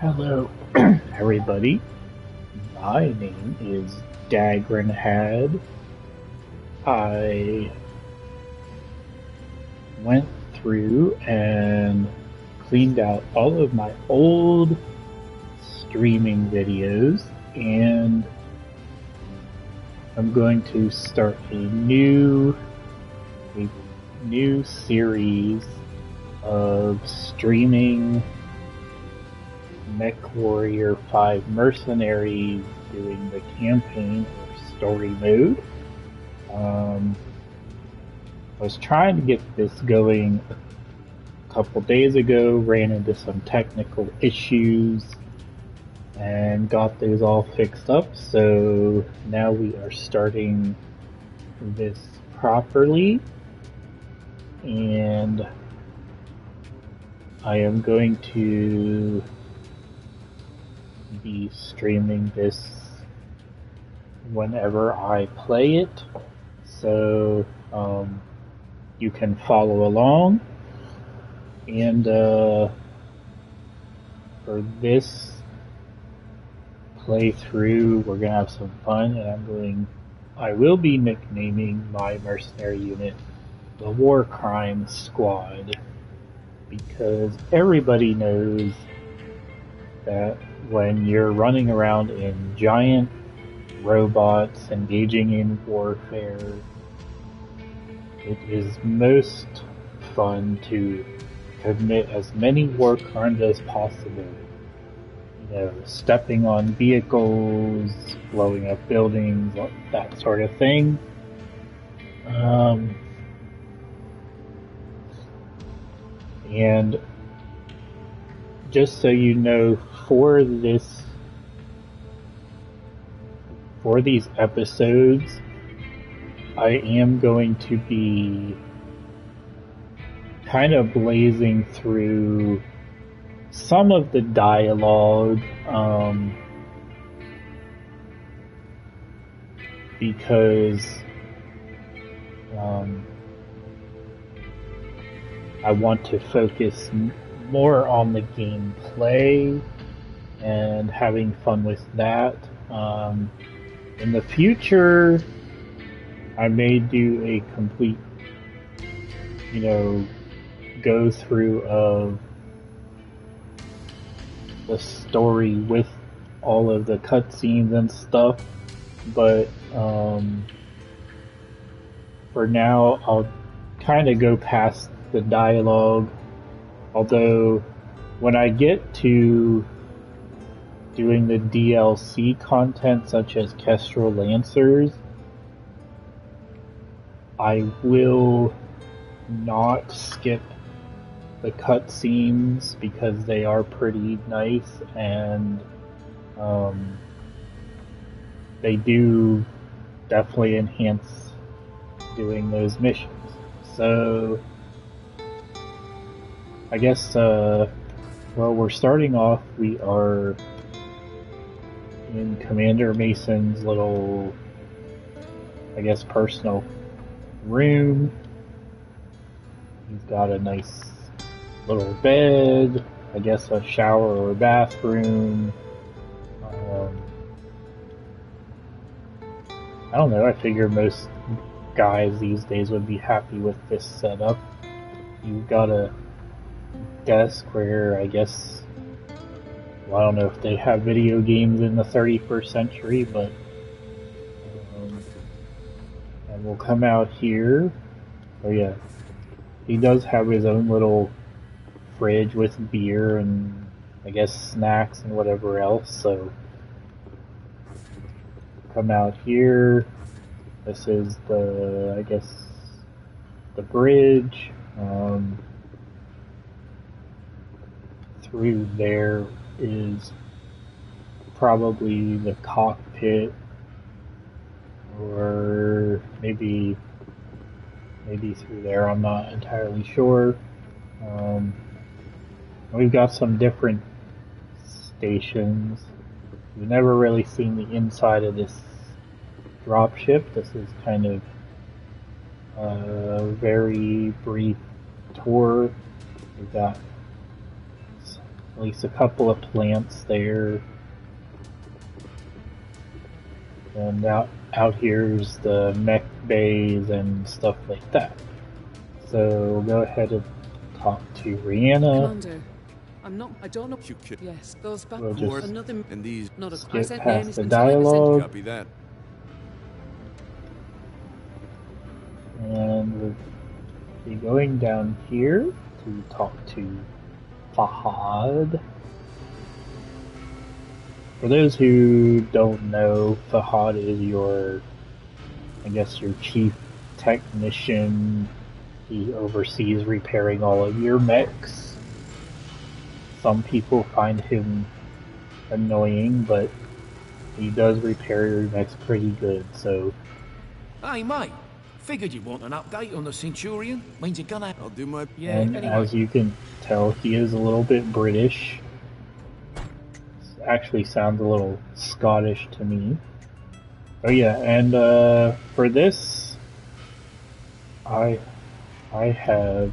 Hello, everybody. My name is Dagrenhad. I went through and cleaned out all of my old streaming videos, and I'm going to start a new series of streaming Mechwarrior 5 mercenaries doing the campaign or story mode. I was trying to get this going a couple days ago, ran into some technical issues, and got those all fixed up, so now we are starting this properly, and I am going to be streaming this whenever I play it, so you can follow along. And for this playthrough, we're gonna have some fun, and I will be nicknaming my mercenary unit the Warcrime Squad, because everybody knows that when you're running around in giant robots engaging in warfare, it is most fun to commit as many war crimes as possible. You know, stepping on vehicles, blowing up buildings, that sort of thing. And just so you know, for these episodes, I am going to be kind of blazing through some of the dialogue, because I want to focus more on the gameplay and having fun with that. In the future, I may do a complete, go through of the story with all of the cutscenes and stuff, but for now, I'll kind of go past the dialogue. Although, when I get to doing the DLC content, such as Kestrel Lancers, I will not skip the cutscenes because they are pretty nice, and they do definitely enhance doing those missions. So, I guess, we're starting off. We are in Commander Mason's little, personal room. He's got a nice little bed, a shower or bathroom. I don't know, I figure most guys these days would be happy with this setup. You've got a desk where, I don't know if they have video games in the 31st century, but and we'll come out here. Oh yeah, he does have his own little fridge with beer and snacks and whatever else, so come out here. This is the bridge. Through there is probably the cockpit, or maybe through there, I'm not entirely sure. We've got some different stations. We've never really seen the inside of this dropship. This is kind of a very brief tour. We've got at least a couple of plants there. And out here's the mech bays and stuff like that. So we'll go ahead and talk to Rihanna. Commander, I don't know. You could. Yes, those back. We'll just Another. And these. Not a. skip I past the dialogue. Copy that. And we'll be going down here to talk to Fahad. For those who don't know, Fahad is your chief technician. He oversees repairing all of your mechs. Some people find him annoying, but he does repair your mechs pretty good, so... Hey, mate. Figured you'd want an update on the Centurion. Means you're gonna... I'll do my... Yeah, and anyway. as you can tell, he is a little bit British. Actually sounds a little Scottish to me. Oh yeah, and for this, I have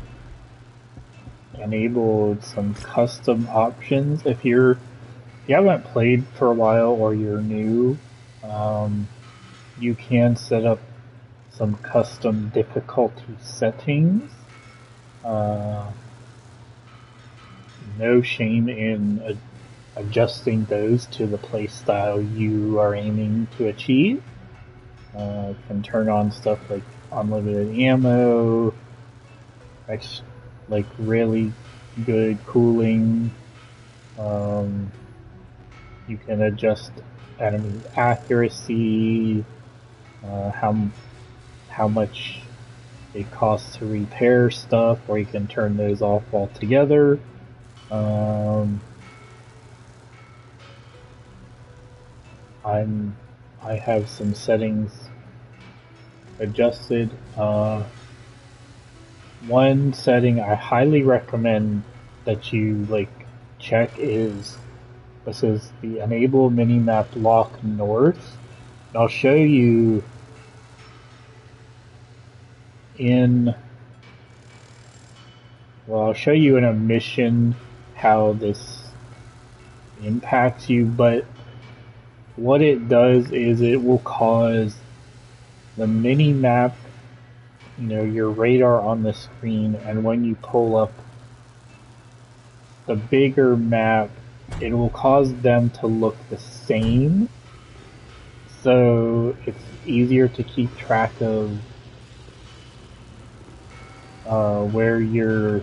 enabled some custom options. If you haven't played for a while or you're new, you can set up some custom difficulty settings. No shame in adjusting those to the playstyle you are aiming to achieve. You can turn on stuff like unlimited ammo, like really good cooling. You can adjust enemy accuracy, how much it costs to repair stuff, or you can turn those off altogether. I have some settings adjusted. One setting I highly recommend that you check is this is the enable minimap lock north. And I'll show you in a mission how this impacts you, but what it does is it will cause the mini-map, your radar on the screen, and when you pull up the bigger map, it will cause them to look the same. So it's easier to keep track of where you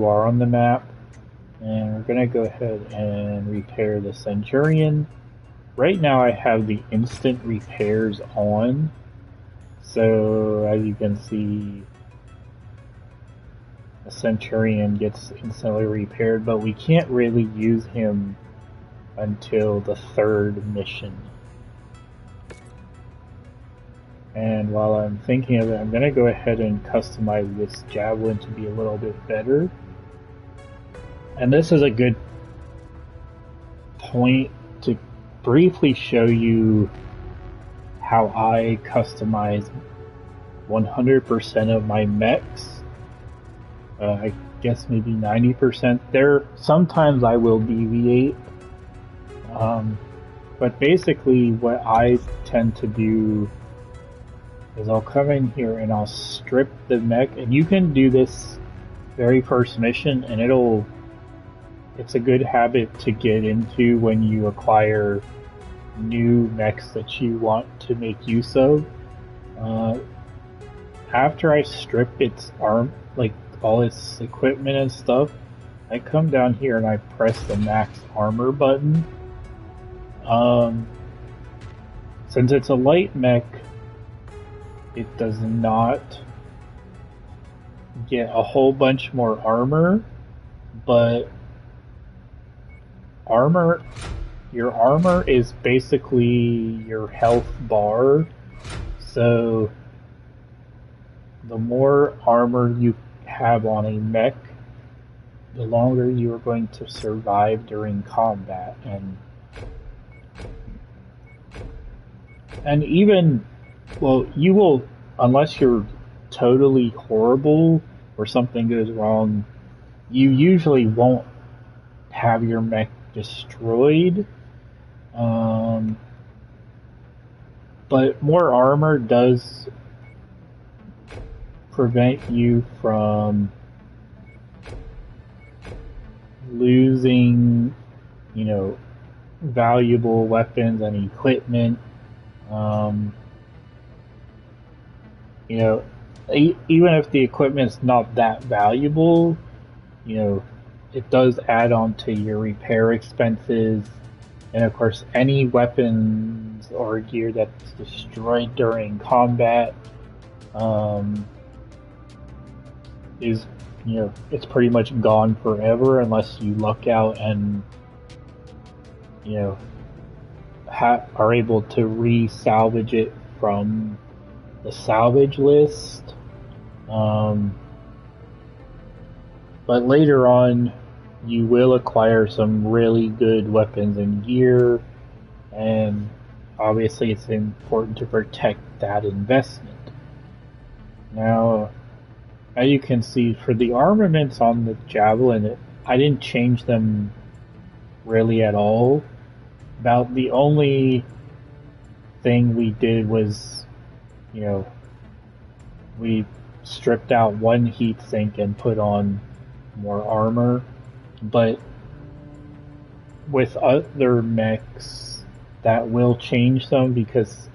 are on the map. And we're gonna go ahead and repair the Centurion. Right now I have the instant repairs on, so as you can see, the Centurion gets instantly repaired, but we can't really use him until the third mission. And while I'm thinking of it, I'm going to go ahead and customize this Javelin to be a little bit better. And this is a good point to briefly show you how I customize 100% of my mechs. I guess maybe 90%. Sometimes I will deviate, but basically what I tend to do is I'll come in here and I'll strip the mech, and you can do this very first mission, and it's a good habit to get into when you acquire new mechs that you want to make use of. After I strip its all its equipment and stuff, I come down here and I press the max armor button. Since it's a light mech, it does not get a whole bunch more armor, but your armor is basically your health bar, so the more armor you have on a mech, the longer you are going to survive during combat, and even, well, you will, unless you're totally horrible or something goes wrong, you usually won't have your mech destroyed. But more armor does prevent you from losing, valuable weapons and equipment. Even if the equipment's not that valuable, it does add on to your repair expenses. And of course, any weapons or gear that's destroyed during combat is, it's pretty much gone forever unless you luck out and, are able to re-salvage it from the salvage list. But later on, you will acquire some really good weapons and gear, and obviously it's important to protect that investment. Now, as you can see, for the armaments on the Javelin, I didn't change them really at all. About the only thing we did was, we stripped out one heatsink and put on more armor. But with other mechs, that will change some because,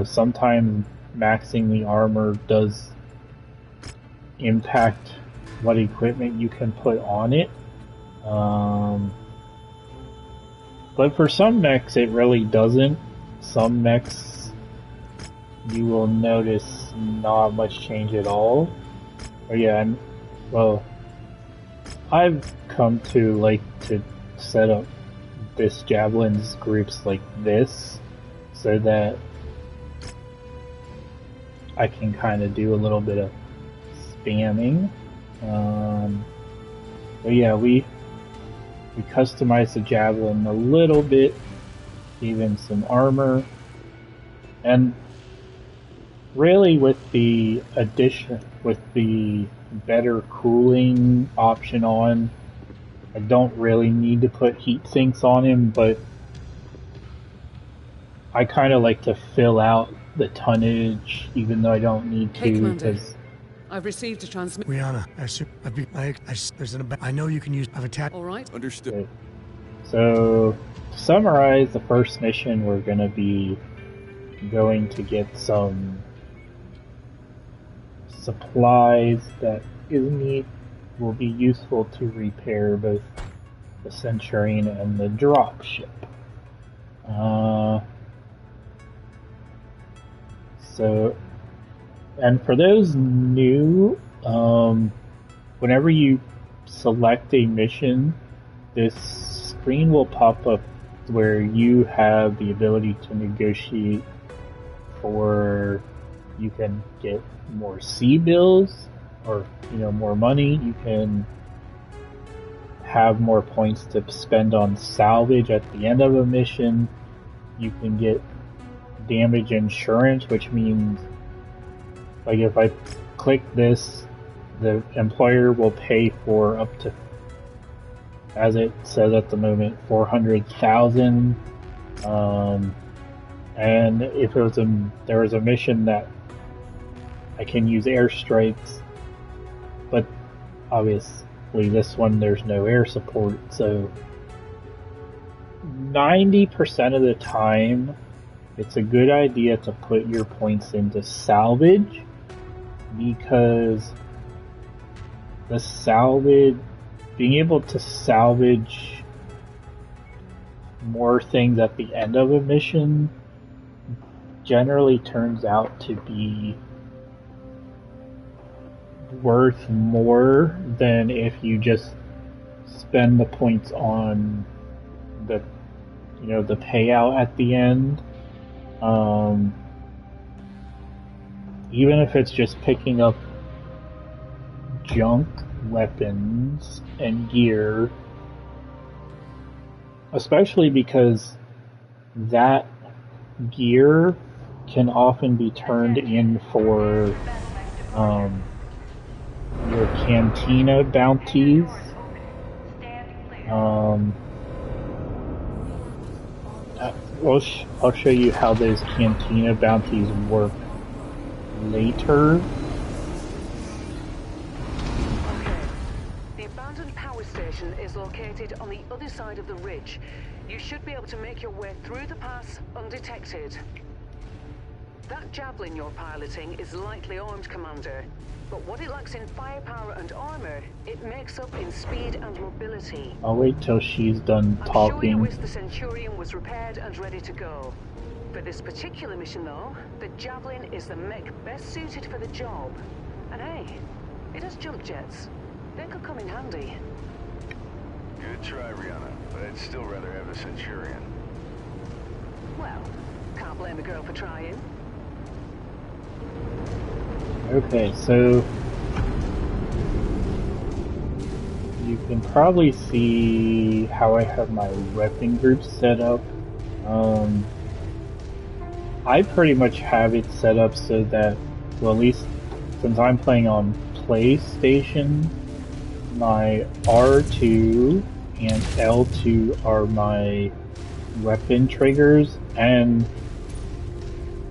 sometimes maxing the armor does impact what equipment you can put on it. But for some mechs, it really doesn't. Some mechs, you will notice not much change at all. But yeah, I've come to like to set up this Javelin's groups like this so that I can kind of do a little bit of spamming. But yeah, we customized the Javelin a little bit, even some armor, and really with the better cooling option on, I don't really need to put heat sinks on him, but I kind of like to fill out the tonnage even though I don't need to. Hey, Commander. I've received a transmit. Rihanna, I know you can use. I've attacked. All right. Understood. Okay. So, to summarize the first mission, we're going to be going to get some supplies that will be useful to repair both the Centurion and the dropship. And for those new, whenever you select a mission, this screen will pop up where you have the ability to negotiate for, you can get more sea bills or, more money. You can have more points to spend on salvage at the end of a mission. You can get damage insurance, which means, like, if I click this, the employer will pay for up to, as it says at the moment, 400,000. And if there was a mission that I can use airstrikes, but obviously this one there's no air support, so 90% of the time it's a good idea to put your points into salvage, because being able to salvage more things at the end of a mission generally turns out to be worth more than if you just spend the points on the payout at the end. Even if it's just picking up junk weapons and gear, especially because that gear can often be turned in for your cantina bounties. I'll show you how those cantina bounties work later. Okay. The abandoned power station is located on the other side of the ridge. You should be able to make your way through the pass undetected. That javelin you're piloting is lightly armed, Commander. But what it lacks in firepower and armor, it makes up in speed and mobility. I'll wait till she's done talking. I'm sure you wish the Centurion was repaired and ready to go. For this particular mission, though, the Javelin is the mech best suited for the job. And hey, it has jump jets. They could come in handy. Good try, Rihanna, but I'd still rather have the Centurion. Well, can't blame the girl for trying. Okay, so you can probably see how I have my weapon group set up. I pretty much have it set up so that, well, at least since I'm playing on PlayStation, my R2 and L2 are my weapon triggers, and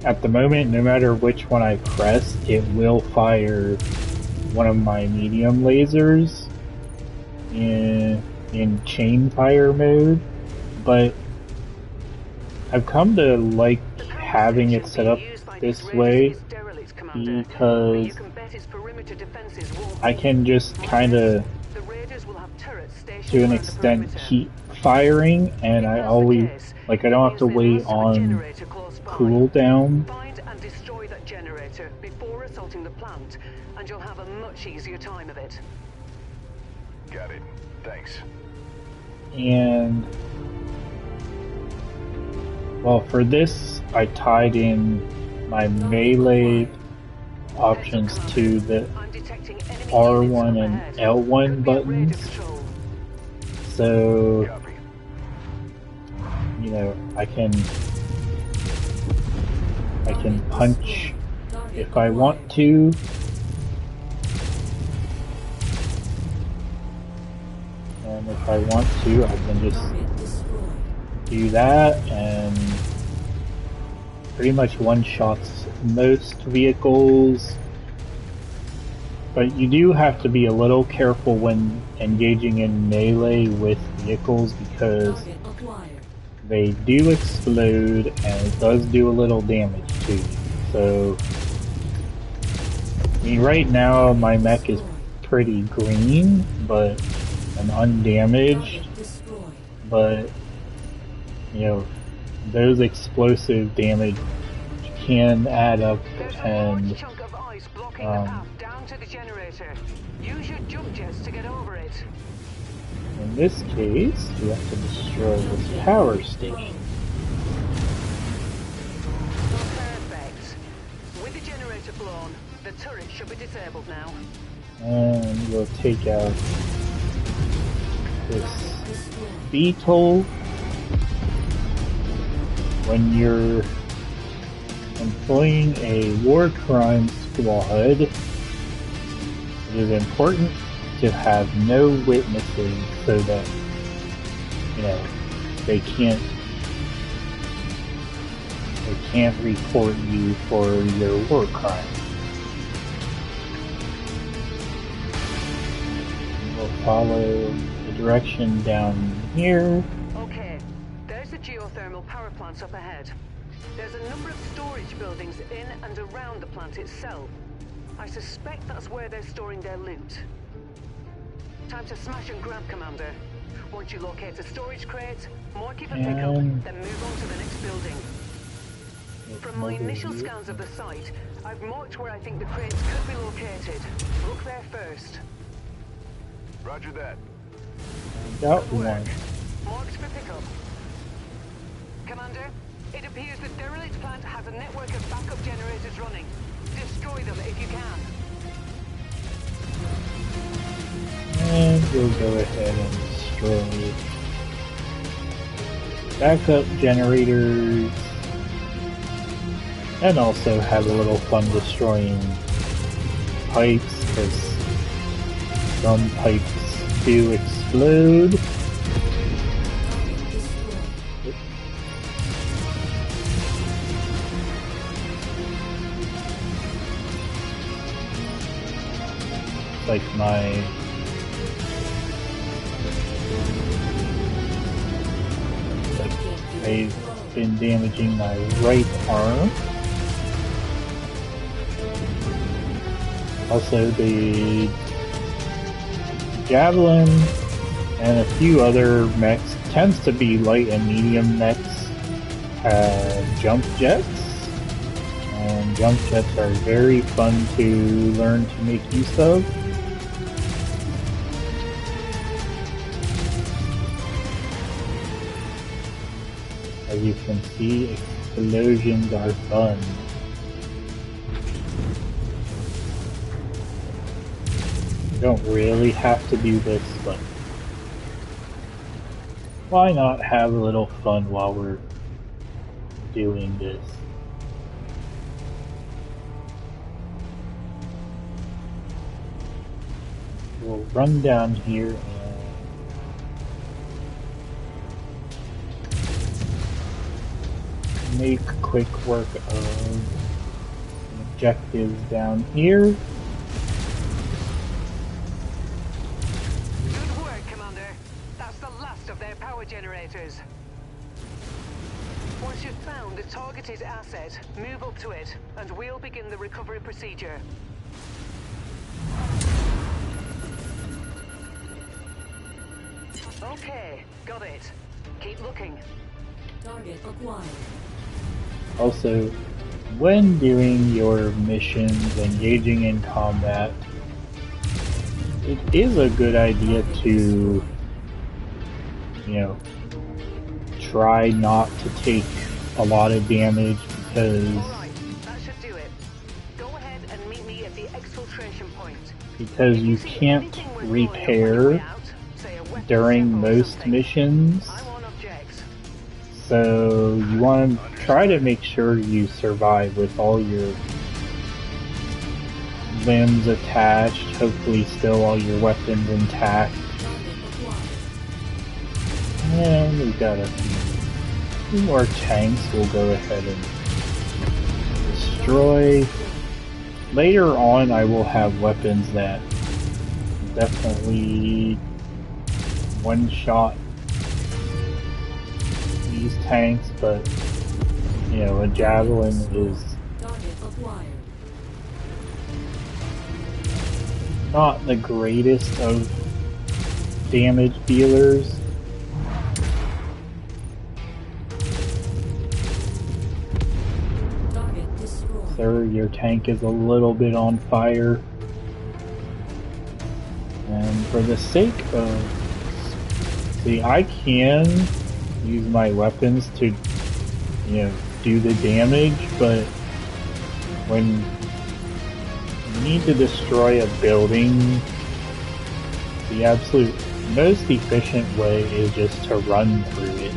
at the moment, no matter which one I press, it will fire one of my medium lasers in chain fire mode, but I've come to like having it set up this way because I can just kind of, to an extent, keep firing, and I always, like, I don't have to wait on cooldown. Find and destroy that generator before assaulting the plant, and you'll have a much easier time of it. Got it. Thanks. And, well, for this, I tied in my melee options to the R1 and L1 buttons. So, you know, I can punch if I want to. And if I want to, I can just do that and pretty much one-shots most vehicles. But you do have to be a little careful when engaging in melee with vehicles because they do explode and it does do a little damage to you. So, I mean, right now my mech is pretty green, but I'm undamaged. But, you know, those explosive damage can add up, and use your jump jets to get over it. In this case, we have to destroy this power station. Perfect. With the generator blown, the turret should be disabled now. And we'll take out this beetle. When you're employing a Warcrime squad, it is important to have no witnesses so that, you know, they can't report you for your war crime. We'll follow the direction down here. Okay, there's the geothermal power plants up ahead. There's a number of storage buildings in and around the plant itself. I suspect that's where they're storing their loot. Time to smash and grab, Commander. Once you locate a storage crate, mark it for pickup, then move on to the next building. From my initial scans of the site, I've marked where I think the crates could be located. Look there first. Roger that. Got one. Marked for pickup. Commander, it appears the derelict plant has a network of backup generators running. Destroy them if you can. And we'll go ahead and destroy backup generators. And also have a little fun destroying pipes, because some pipes do explode. like I've been damaging my right arm. Also, the javelin and a few other mechs tends to be light and medium mechs have jump jets, and jump jets are very fun to learn to make use of. As you can see, explosions are fun. You don't really have to do this, but why not have a little fun while we're doing this? We'll run down here and make quick work of objectives down here. Good work, Commander. That's the last of their power generators. Once you've found the targeted asset, move up to it, and we'll begin the recovery procedure. Okay, got it. Keep looking. Target acquired. Also, when doing your missions, engaging in combat, it is a good idea to, try not to take a lot of damage, because Alright, that should do it. Go ahead and meet me at the exfiltration point. you can't repair during most missions, I want objects. so you want to try to make sure you survive with all your limbs attached, hopefully still all your weapons intact. And we've got a few more tanks we'll go ahead and destroy. Later on I will have weapons that definitely one-shot these tanks, but a javelin is not the greatest of damage dealers. Sir, your tank is a little bit on fire. And for the sake of... See, I can use my weapons to, do the damage, but when you need to destroy a building, the absolute most efficient way is just to run through it.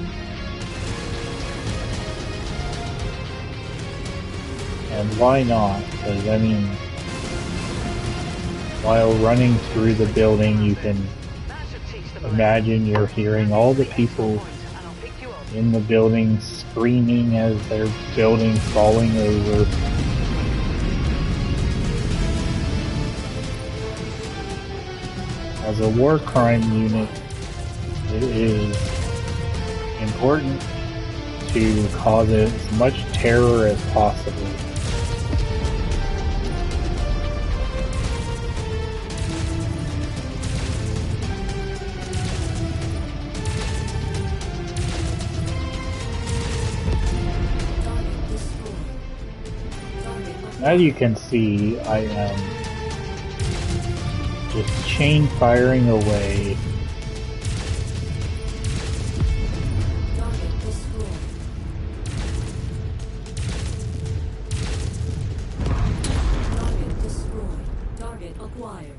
And why not? Because, while running through the building, you can imagine you're hearing all the people in the building screaming as their building falling over. As a war crime unit, it is important to cause as much terror as possible. As you can see, I am just chain firing away. Target destroyed. Target acquired.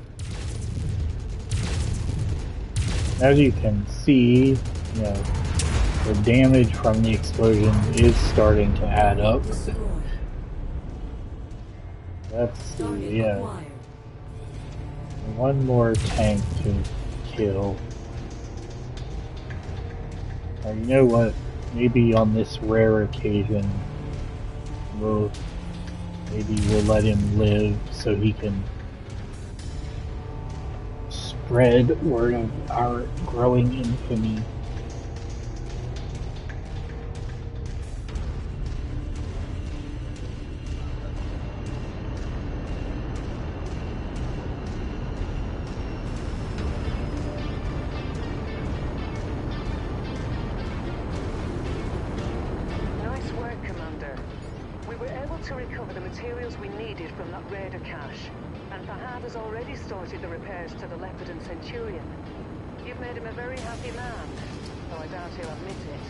As you can see, the damage from the explosion is starting to add up. Let's see, one more tank to kill. Or you know what? Maybe on this rare occasion, maybe we'll let him live so he can spread word of our growing infamy. Nice work, Commander. We were able to recover the materials we needed from that raider cache, and Fahad has already started the repairs to the Leopard and Centurion. You've made him a very happy man, though I doubt he'll admit it.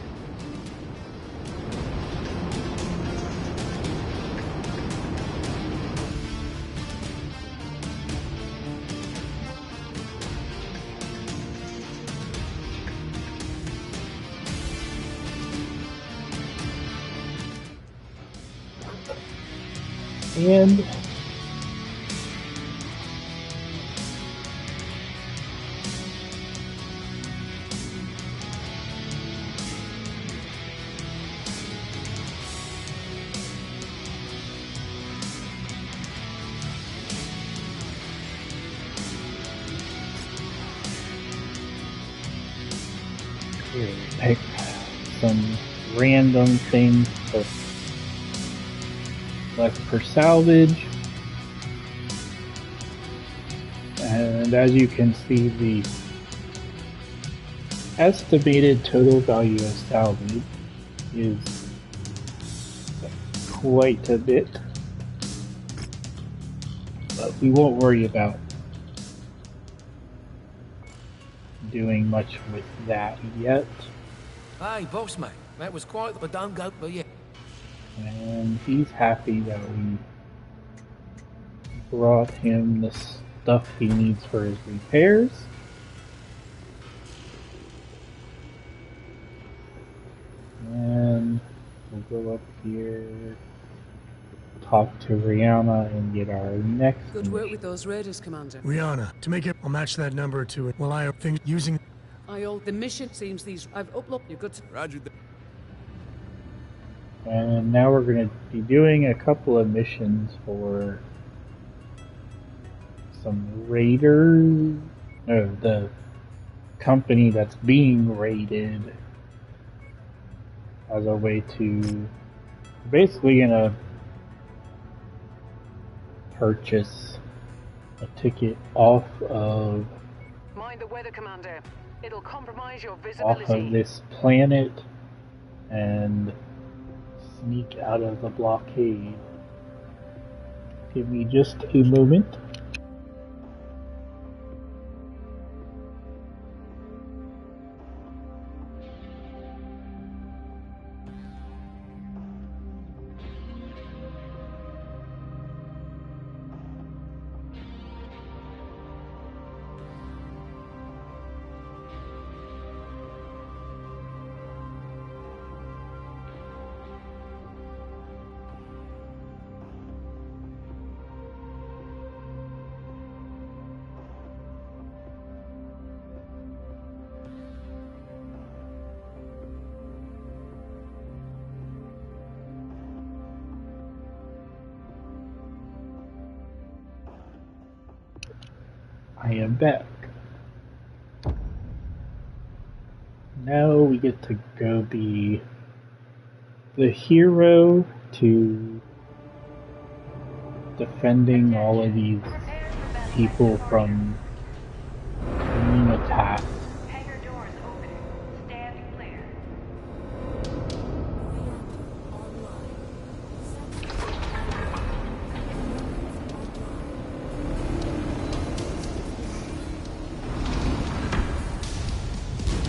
And here, pick some random things to select for salvage. And as you can see, the estimated total value of salvage is quite a bit, but we won't worry about doing much with that yet. Hey, boss mate, that was quite the don't go for you. And he's happy that we brought him the stuff he needs for his repairs. And we'll go up here, talk to Rihanna, and get our next Good work with those raiders, Commander. Rihanna, to make it, I'll match that number to it. Well, I think using... The mission seems these... I've uploaded... You're good to... Roger that. And now we're going to be doing a couple of missions for some raiders. No, the company that's being raided, as a way to basically gonna purchase a ticket off of Mind the weather, Commander. It'll compromise your visibility. this planet and sneak out of the blockade. Give me just a moment. I am back. Now we get to go be the hero to defending all of these people from being attacked. Hangar doors open. Stand clear.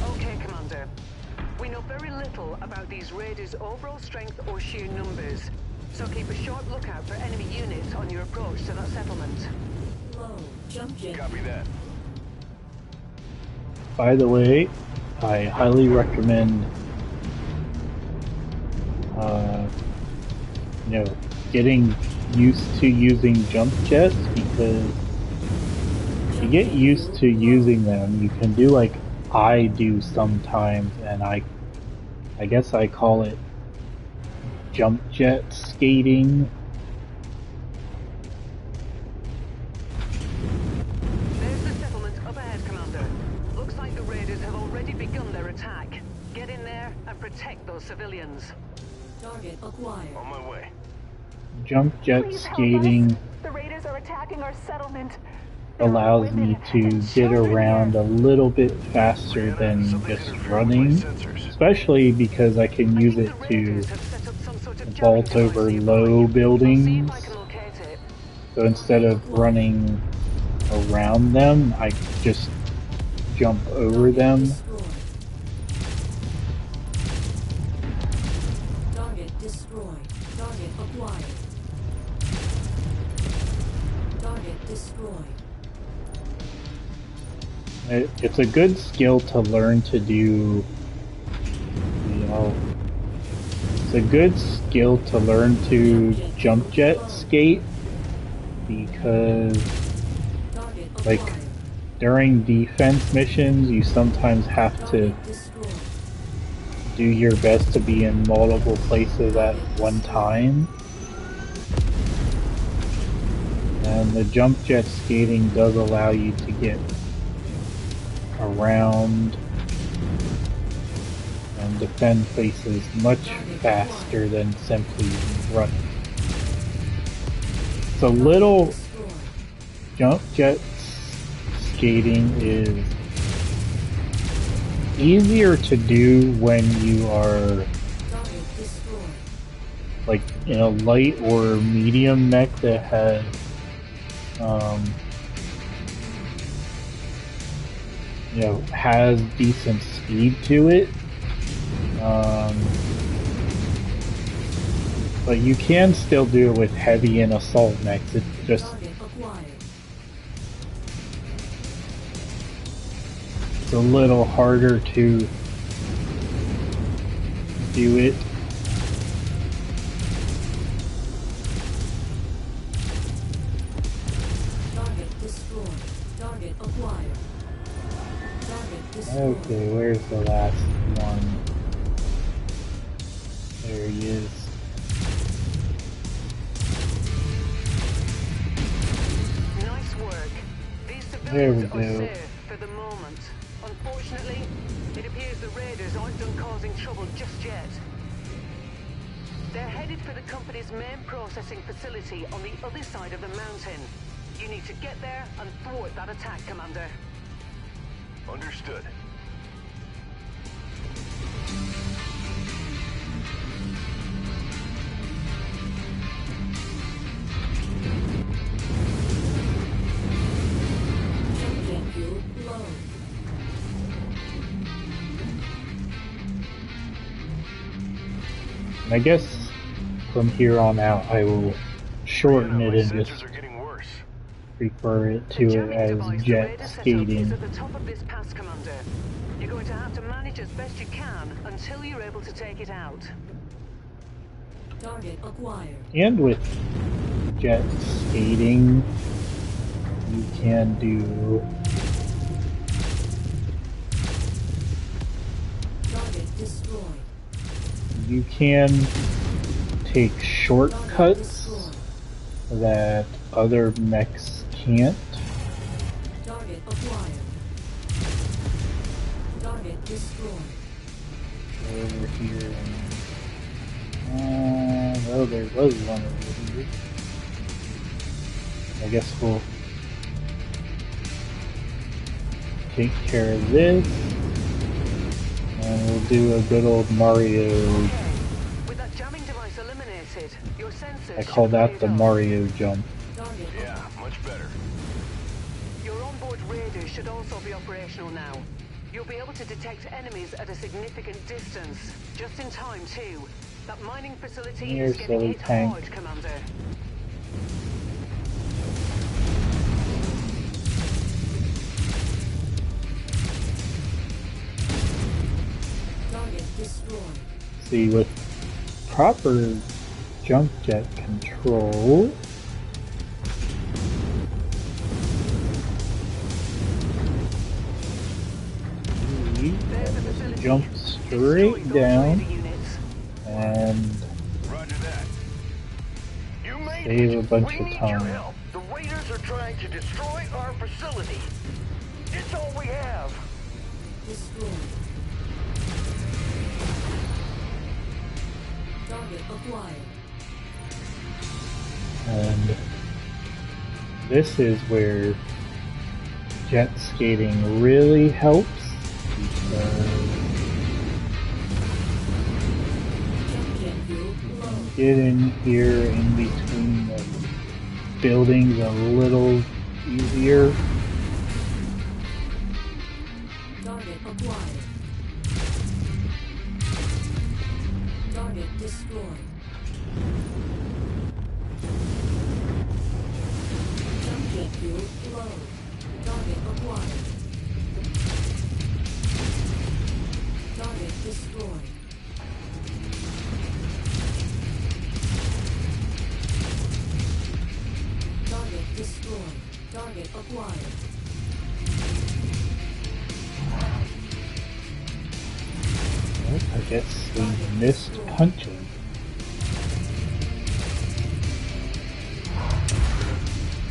Okay, Commander. We know very little about these raiders' overall strength or sheer numbers, so keep a sharp lookout for enemy units on your approach to that settlement. Low. Jump jet. Copy that. By the way, I highly recommend getting used to using jump jets, because if you get used to using them, you can do like I do sometimes, and I guess I call it jump jet skating. There's the settlement up ahead, there and protect those civilians. Target acquired. On my way. Jump jet Please help skating us. The raiders are attacking our settlement. allows me to get around a little bit faster Brianna, than something's just interfering with my running, sensors. especially because I can I use think it the to raiders have set up some sort of jamming vault device over nearby. low I'll see buildings. if I can locate it. So instead of running around them, I just jump over them. Target destroyed. Target acquired. Target destroyed. It's a good skill to learn to do, it's a good skill to learn to jump jet skate because, Target like, acquired. during defense missions, you sometimes have to Target destroyed. do your best to be in multiple places at one time. And the jump jet skating does allow you to get around and defend places much faster than simply running. So little jump jet skating is easier to do when you are Target destroyed. like in a light or medium mech that has has decent speed to it. But you can still do it with heavy and assault mechs. It's just Target acquired. it's a little harder to do it. Target destroyed. Target acquired. Target destroyed. Okay, where's the last one? There he is. Nice work. These There we civilians are go. safe for the moment. Unfortunately, it appears the raiders aren't done causing trouble just yet. They're headed for the company's main processing facility on the other side of the mountain. You need to get there and thwart that attack, Commander. Understood. Target fuel low. And I guess from here on out I will shorten Brianna, it my and sensors just are getting worse. refer it The to it jamming as device the jet raider set up is skating. at the top of this pass, Commander. You're going to have to manage as best you can until you're able to take it out. Target acquired. And with jet skating, you can do Target destroyed. you can take Target shortcuts destroyed. that other mechs can't. Target acquired. Target destroyed. Over here. Well, there was one over here. I guess we'll take care of this. And we'll do a good old Mario. With that jamming device eliminated, your sensors I call should that cleared the up. Mario jump. Target Yeah, much better. Your onboard radar should also be operational now. You'll be able to detect enemies at a significant distance. Just in time, too. That mining facility Here, is getting silly hit tank. hard, Commander. Target destroyed. See, with proper jump jet control, we There's the facility. jump Destroy straight those down raider units. and Roger that. You made save it. a bunch We of need your time. help. The raiders are trying to destroy our facility. It's all we have. Destroyed. Target acquired. And this is where jet skating really helps because Jet fuel low. get in here in between the buildings a little easier. Target acquired. Target destroyed. Jump jet fuel low. Target acquired. Target destroyed. Target destroyed. Target acquired. Well, I guess we missed punching.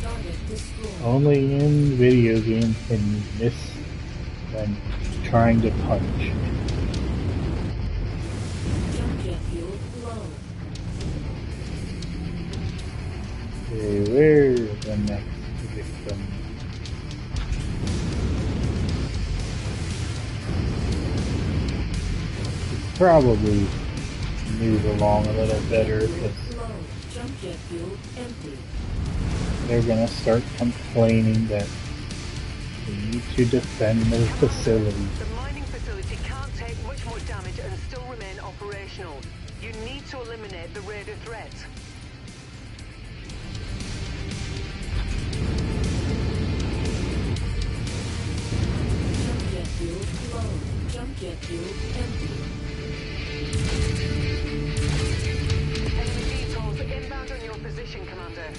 Target destroyed. Only in video games can you miss when trying to punch. Jump jet fuel low. Okay, where's the next victim? Probably move along a little better because Low. Jump jet fuel empty. they're gonna start complaining that we need to defend their facility. The mining facility can't take much more damage and still remain operational. You need to eliminate the raider threat. Jump jet fuel low. Jump jet fuel empty. Enemy VTOLs inbound on your position, Commander.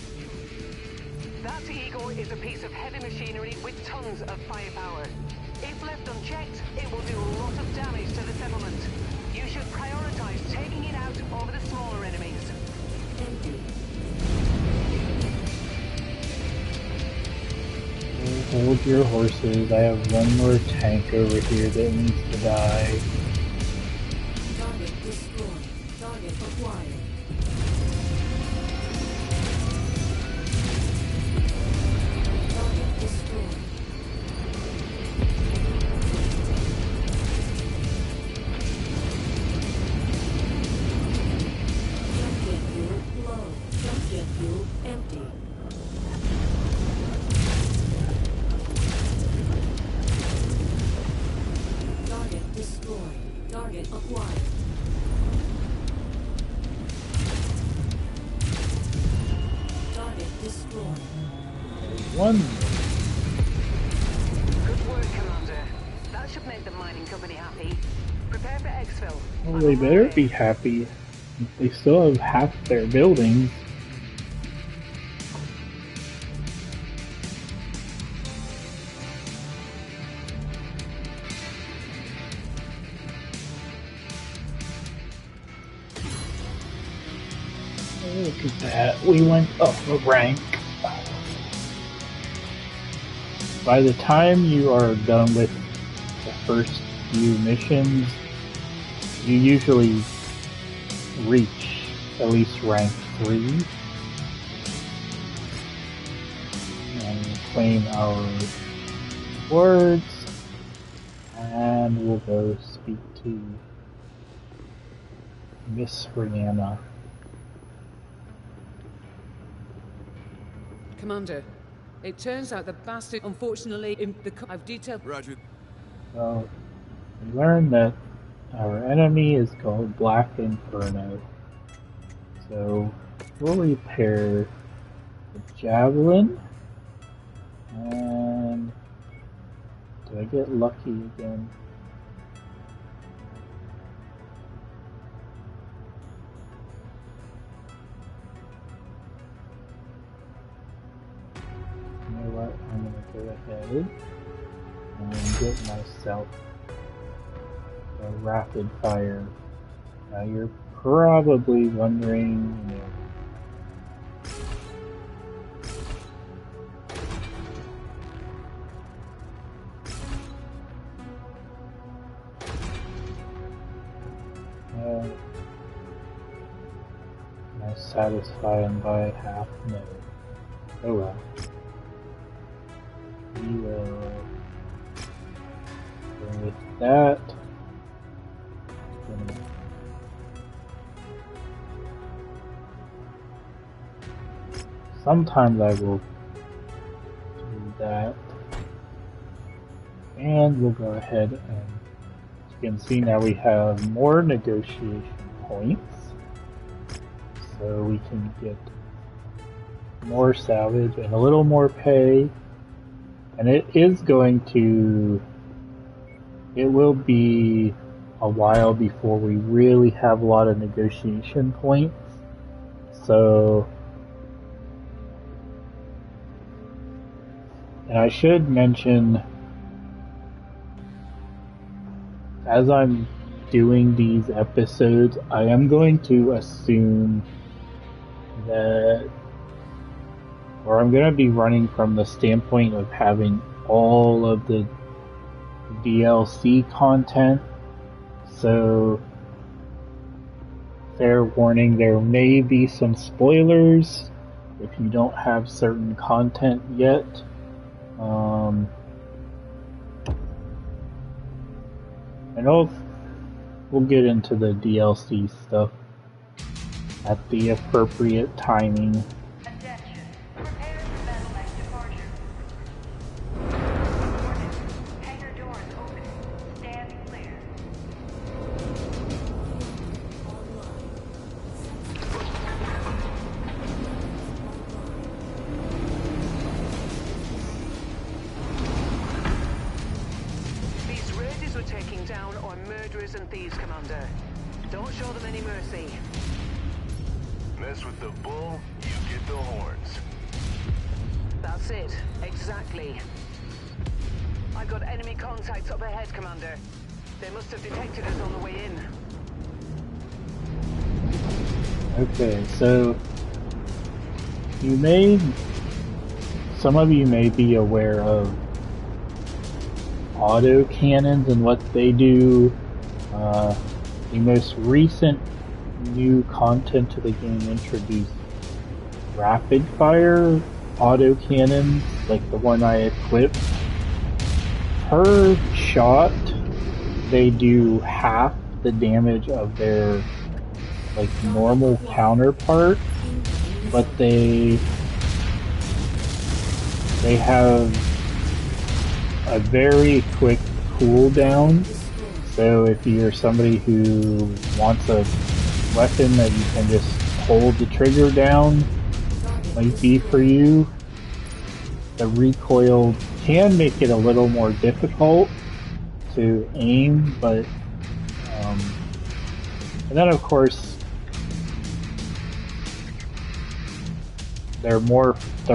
That Eagle is a piece of heavy machinery with tons of firepower. If left unchecked, it will do a lot of damage to the settlement. You should prioritize taking it out over the smaller enemies. Empty. Hold your horses. I have one more tank over here that needs to die. Target destroyed. Target acquired. Target destroyed. Jump jet fuel low. Jump jet fuel empty. Target destroyed. Target acquired. Target destroyed. One. Good work, Commander. That should make the mining company happy. Prepare for exfil. Well, they better be happy. They still have half their buildings. Look at that. We went up a rank. By the time you are done with the first few missions, you usually reach at least rank 3. And we'll claim our words, and we'll go speak to Miss Brianna. Commander, it turns out the bastard, unfortunately, I've detailed. Roger. So, we learned that our enemy is called Black Inferno. So, we'll repair the javelin. And do I get lucky again? You know what? I'm gonna go ahead and get myself a rapid fire. Now you're probably wondering, you know, satisfy him by half? No. Oh well. We will go with that. Sometimes I will do that. And we'll go ahead and, as you can see, now we have more negotiation points. So we can get more salvage and a little more pay. And it will be a while before we really have a lot of negotiation points. So, and I should mention, as I'm doing these episodes, I am going to assume that, or I'm going to be running from the standpoint of having all of the DLC content. So, fair warning, there may be some spoilers if you don't have certain content yet. And we'll get into the DLC stuff at the appropriate timing. Attention. Prepare for battle mech departure. Warning. Hangar doors open. Stand clear. These raiders we're taking down are murderers and thieves, Commander. Don't show them any mercy. Mess with the bull, you get the horns. That's it. Exactly. I've got enemy contacts up ahead, Commander. They must have detected us on the way in. Okay, so some of you may be aware of auto cannons and what they do. The most recent new content to the game introduced rapid fire auto cannons, like the one I equipped. Per shot, they do half the damage of their normal counterpart, but they have a very quick cooldown. So if you're somebody who wants a weapon that you can just hold the trigger down, might be for you. The recoil can make it a little more difficult to aim, but and then of course the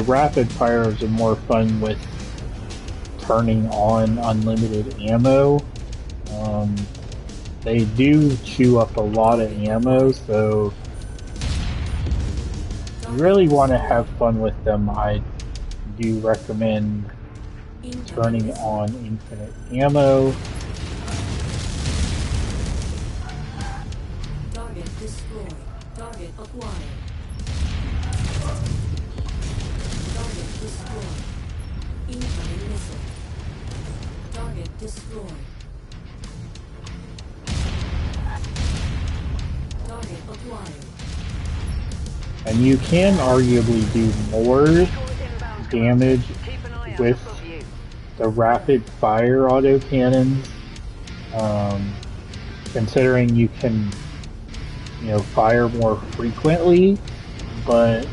rapid fires are more fun with turning on unlimited ammo. They do chew up a lot of ammo, so if you really want to have fun with them, I do recommend turning on infinite ammo. Target destroyed. Target acquired. Target destroyed. Incoming missile. Target destroyed. Target acquired. And you can arguably do more damage Keep an eye out with above you. the rapid fire autocannons, considering you can, fire more frequently. But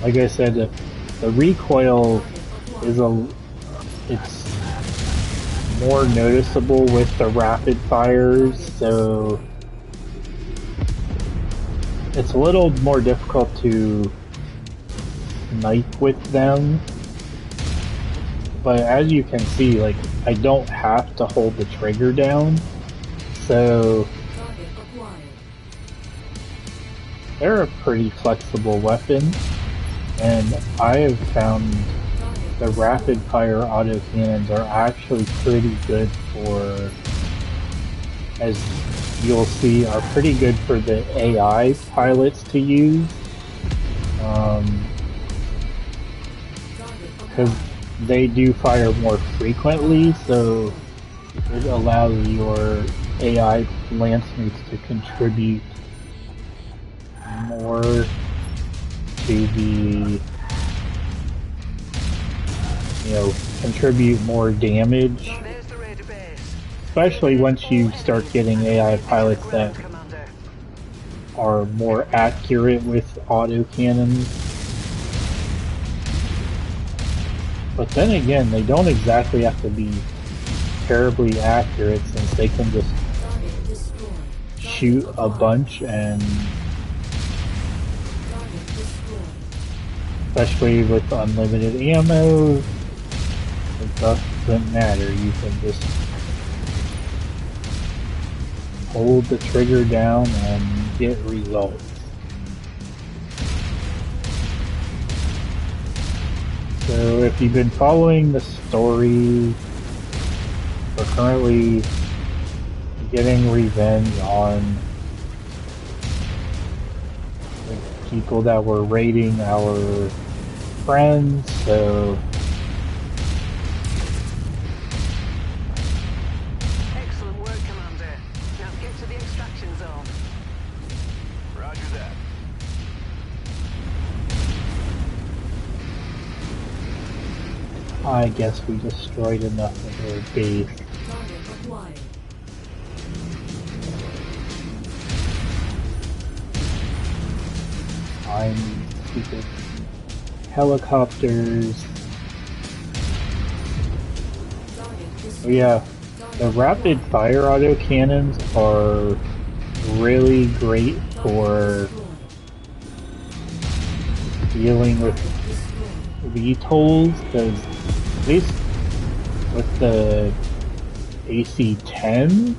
like I said, the recoil it's more noticeable with the rapid fires, so it's a little more difficult to snipe with them. But as you can see, I don't have to hold the trigger down, so they're a pretty flexible weapon, and I have found the rapid fire autocannons are actually pretty good for as you'll see, are pretty good for the AI pilots to use. Because they do fire more frequently, so it allows your AI lance mates to contribute more to the, contribute more damage. There's the raider base. Especially once you start getting AI pilots that Commander. are more accurate with autocannons. But then again, they don't exactly have to be terribly accurate since they can just Target destroyed. shoot a bunch, and Target destroyed. especially with unlimited ammo, it doesn't matter. You can just hold the trigger down and get results. So if you've been following the story, we're currently getting revenge on the people that were raiding our friends, so Excellent work, Commander. Now get to the extraction zone. Roger that. I guess we destroyed enough of their base. Target acquired. I'm stupid helicopters. Target Oh destroyed. yeah, the rapid fire autocannons are really great for dealing with VTOLs, because at least with the AC-10,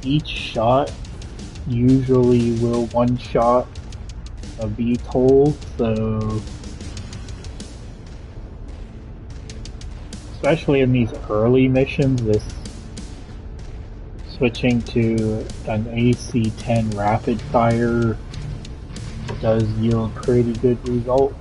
each shot usually will one-shot a VTOL, so especially in these early missions, this switching to an AC-10 rapid fire does yield pretty good results.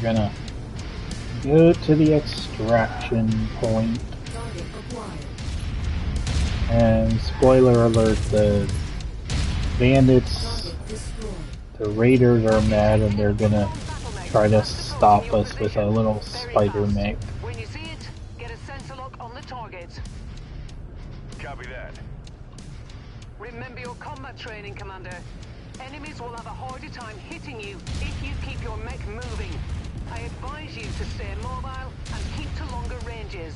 We're gonna go to the extraction point, Target acquired. and spoiler alert, the bandits, Target destroyed. the raiders are mad, and they're gonna try to stop us with a little spider mech. When you see it, get a sensor lock on the target. Copy that. Remember your combat training, Commander. Enemies will have a harder time hitting you if you keep your mech moving. I advise you to stay mobile and keep to longer ranges.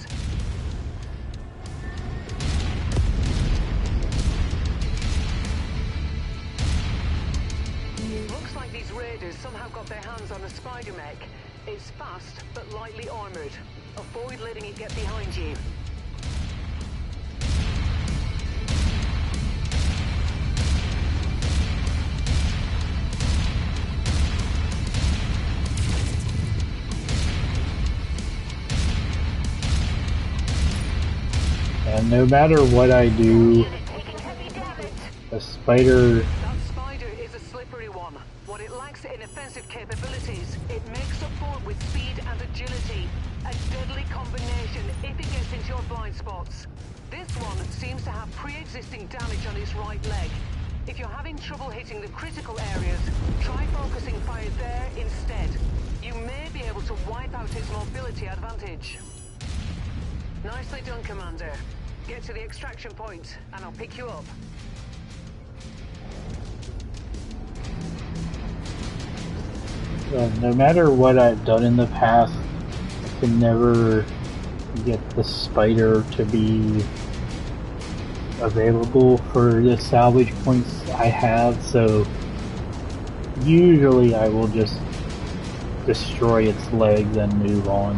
Looks like these raiders somehow got their hands on a spider mech. It's fast, but lightly armored. Avoid letting it get behind you. And no matter what I do, the spider, That spider is a slippery one. What it lacks in offensive capabilities, it makes up for with speed and agility. A deadly combination if it gets into your blind spots. This one seems to have pre-existing damage on its right leg. If you're having trouble hitting the critical areas, try focusing fire there instead. You may be able to wipe out its mobility advantage. Nicely done, Commander. Get to the extraction point, and I'll pick you up. no matter what I've done in the past, I can never get the spider to be available for the salvage points I have, so usually I will just destroy its legs and move on.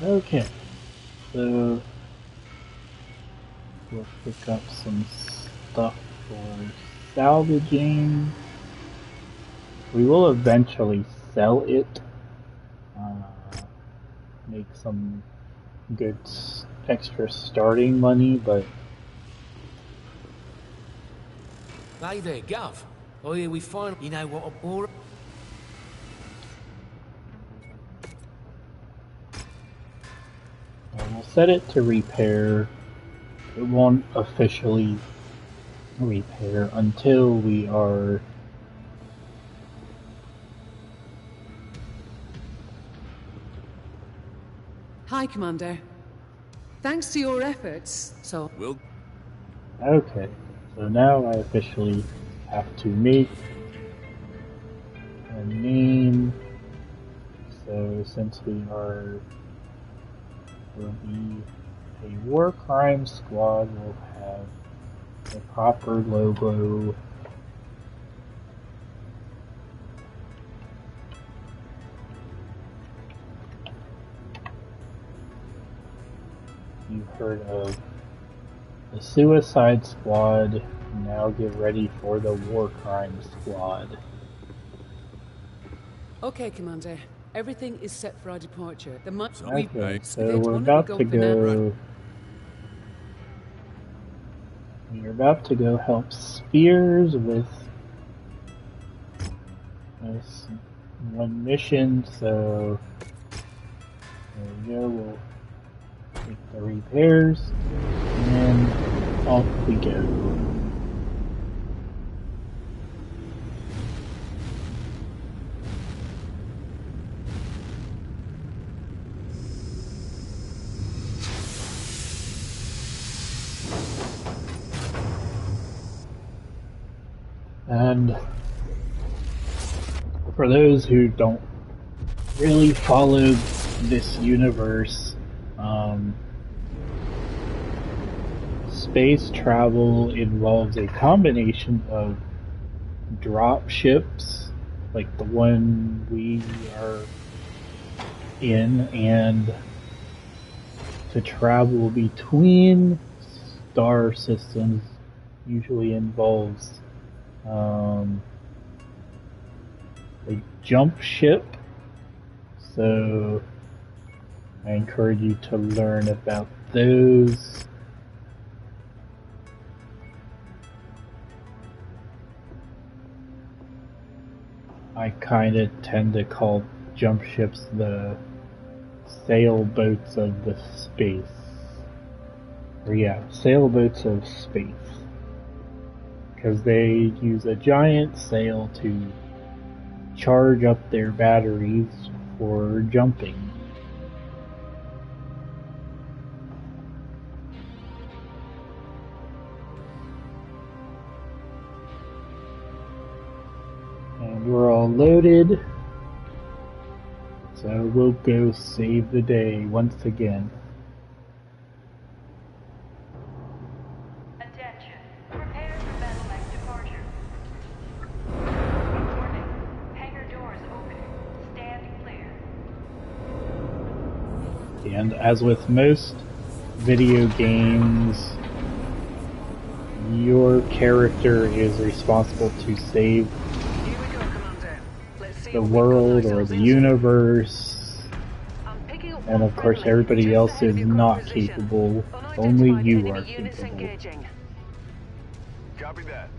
Okay, so we'll pick up some stuff for salvaging. We will eventually sell it, make some good extra starting money, but Hey there, Gov. Oh, here we find... You know what a bore... we'll set it to repair. It won't officially repair until we are Hi, Commander. Thanks to your efforts, so... We'll... okay. So now I officially have to make a name. So since we are will be a Warcrime squad, we'll have the proper logo. You've heard of the Suicide Squad. Now get ready for the Warcrime squad. Okay, Commander. Everything is set for our departure. The Okay, so we're about to go. We're about to go help Spears with this one mission. So there we go. We'll take the repairs, and then off we go. And for those who don't really follow this universe, space travel involves a combination of drop ships, like the one we are in, and to travel between star systems usually involves a jump ship. So I encourage you to learn about those. I kind of tend to call jump ships the sailboats of the space. Or yeah, sailboats of space. Because they use a giant sail to charge up their batteries for jumping. And we're all loaded, so we'll go save the day once again. Attention. Prepare for battle-like departure. Warning. Hangar doors opening. Stand clear. And as with most video games, your character is responsible to save Here we go, Commander. Let's see the what we've world gotten or ourselves the into. universe, I'm picking up and one of course friendly everybody just else ahead is of your not current position. capable. Unidentified Only you enemy are units capable. engaging. Copy that.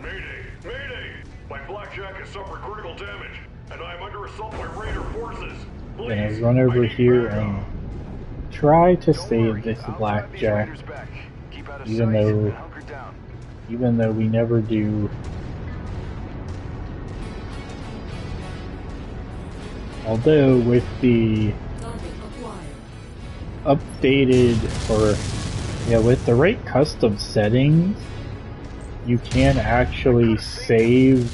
Mayday! Mayday! My blackjack has suffered critical damage, and I am under assault by Raider forces. Please, Then I run over I need here backup. and try to Don't save worry, this I'll drive these blackjack, raiders back. Keep out of even sight though- and hunker down. even though we never do. Although with the Target acquired. updated, or yeah, with the right custom settings, you can actually save,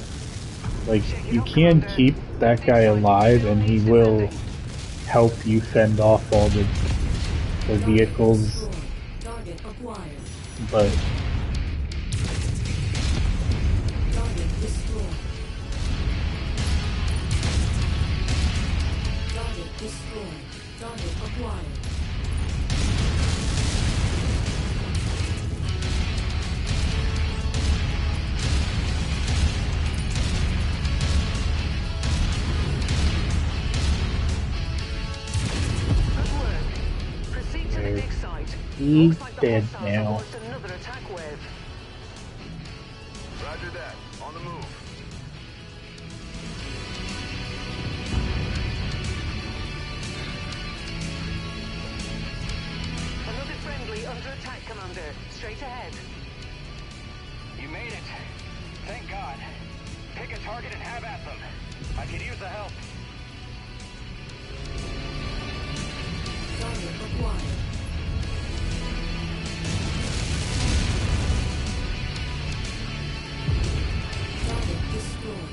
like, you can keep that guy alive and he will help you fend off all the vehicles, Destroyed. Target acquired. but Target destroyed. Target destroyed. He's Looks like the dead hostiles have now. launched another attack wave. Roger that. On the move. Another friendly under attack, Commander. Straight ahead. You made it. Thank God. Pick a target and have at them. I could use the help. Target acquired. Target destroyed.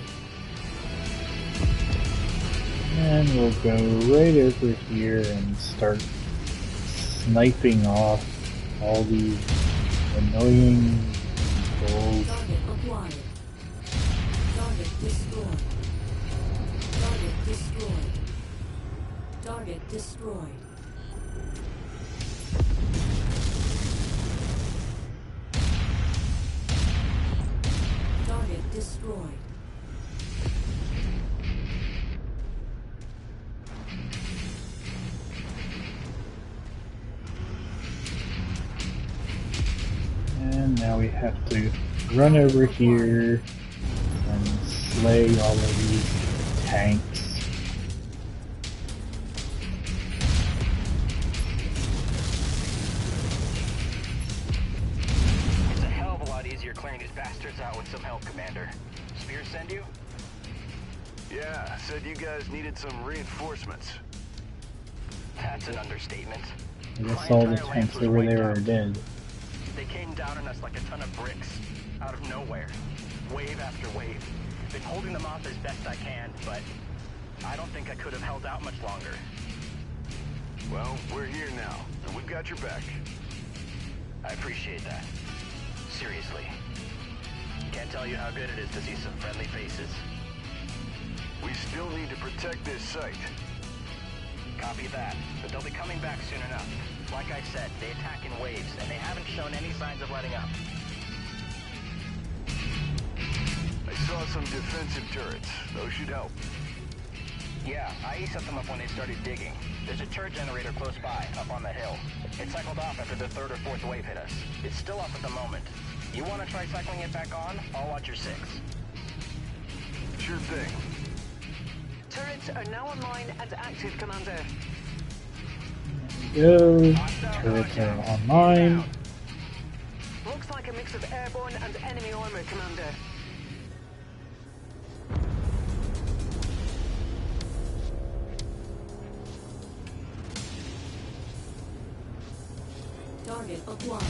And we'll go right over here and start sniping off all these annoying controls. Target acquired. Target destroyed. Target destroyed. Target destroyed. Target destroyed. And now we have to run over here and slay all of these tanks. It's a hell of a lot easier clearing these bastards out with some help, Commander. Spears send you? Yeah, said you guys needed some reinforcements. That's an understatement. I guess all the tanks over there are dead. They came down on us like a ton of bricks, out of nowhere, wave after wave. Been holding them off as best I can, but I don't think I could have held out much longer. Well, we're here now, and we've got your back. I appreciate that. Seriously. Can't tell you how good it is to see some friendly faces. We still need to protect this site. Copy that, but they'll be coming back soon enough. Like I said, they attack in waves, and they haven't shown any signs of letting up. I saw some defensive turrets. Those should help. Yeah, I set them up when they started digging. There's a turret generator close by, up on the hill. It cycled off after the third or fourth wave hit us. It's still up at the moment. You want to try cycling it back on? I'll watch your six. Sure thing. Turrets are now online and active, Commander. Go. Turrets are online. Looks like a mix of airborne and enemy armor, Commander. Target acquired.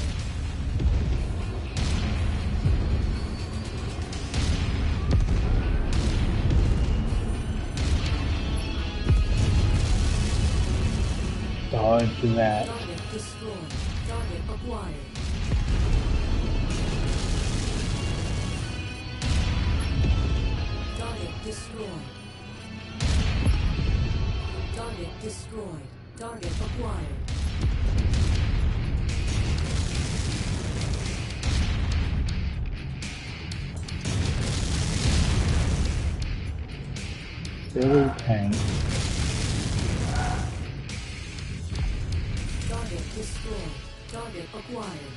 Dodge that. Target destroyed. Target acquired. Target destroyed. Target destroyed. Target acquired. Silly tank. Target destroyed. Target acquired.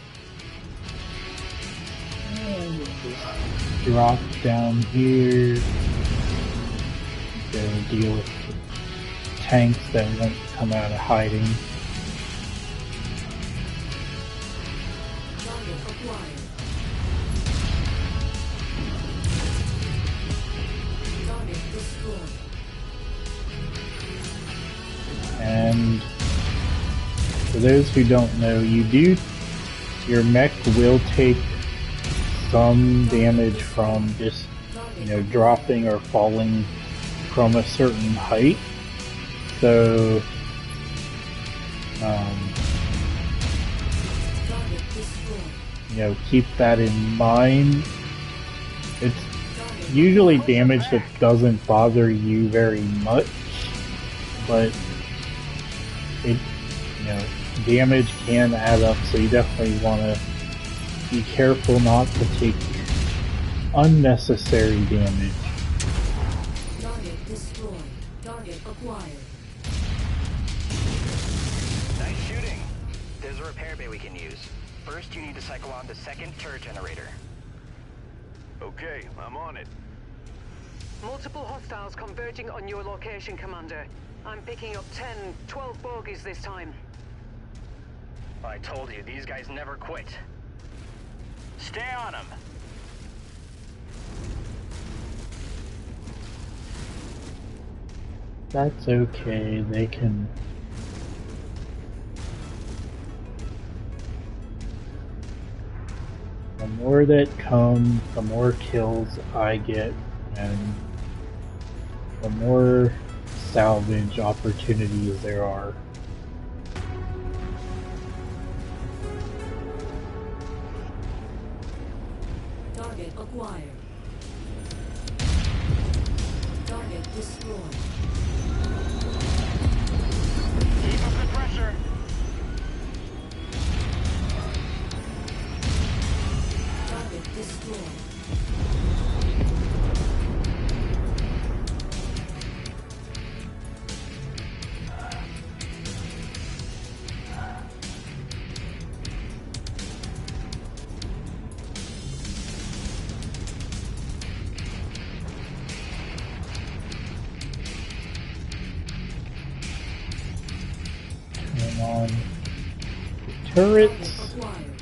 And we'll just drop down here. Go deal with the tanks that won't come out of hiding. Target acquired. Target destroyed. And for those who don't know, your mech will take some damage from just, dropping or falling from a certain height. So, Target destroyed. keep that in mind. It's usually damage that doesn't bother you very much, but damage can add up, so you definitely want to be careful not to take unnecessary damage. Target destroyed. Target acquired. Nice shooting. There's a repair bay we can use. First, you need to cycle on the second turret generator. Okay, I'm on it. Multiple hostiles converging on your location, Commander. I'm picking up 10, 12 bogies this time. I told you, these guys never quit. Stay on them. That's okay, they can... The more that come, the more kills I get, and the more salvage opportunities there are. Target acquired. Target destroyed. Keep up the pressure. Target destroyed. Turn on the turrets. Acquired.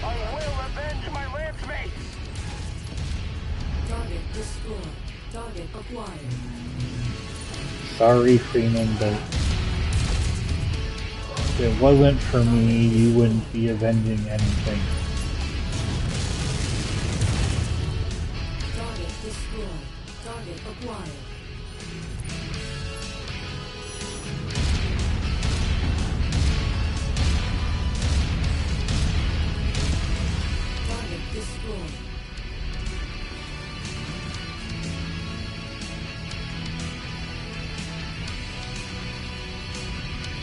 I will avenge my lance mates. Target destroyed. Target acquired. Sorry, Freeman, but if it wasn't for me, you wouldn't be avenging anything. Target destroyed. Target acquired. Target destroyed.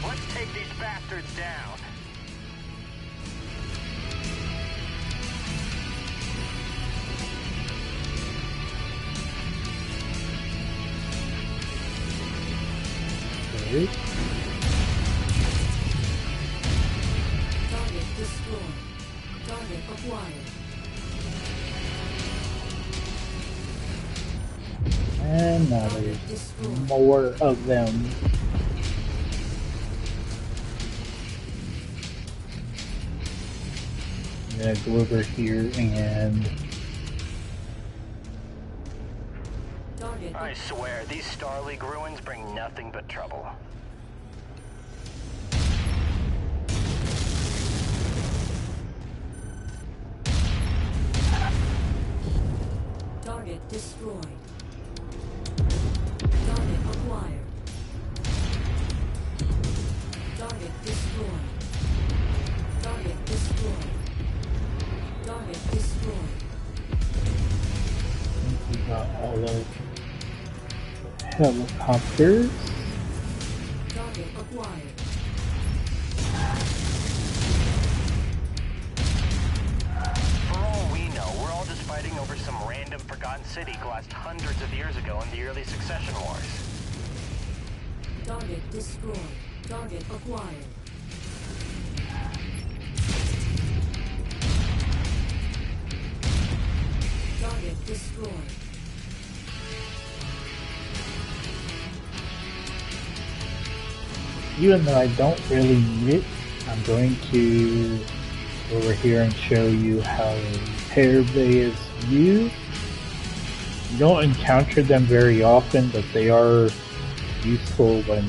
Let's take these bastards down. Okay. Target destroyed. Target acquired. And now there's more of them. I'm gonna go over here and Target I swear, these Star League ruins bring nothing but trouble. Target destroyed. Target acquired. Target destroyed. Target destroyed. Target destroyed. I think we got all of the helicopters. Target acquired. For all we know, we're all just fighting over some random forgotten city glassed hundreds of years ago in the early succession wars. Target destroyed. Target acquired. Target destroyed. Even though I don't really need it, I'm going to go over here and show you how a repair bay is used. You don't encounter them very often, but they are useful when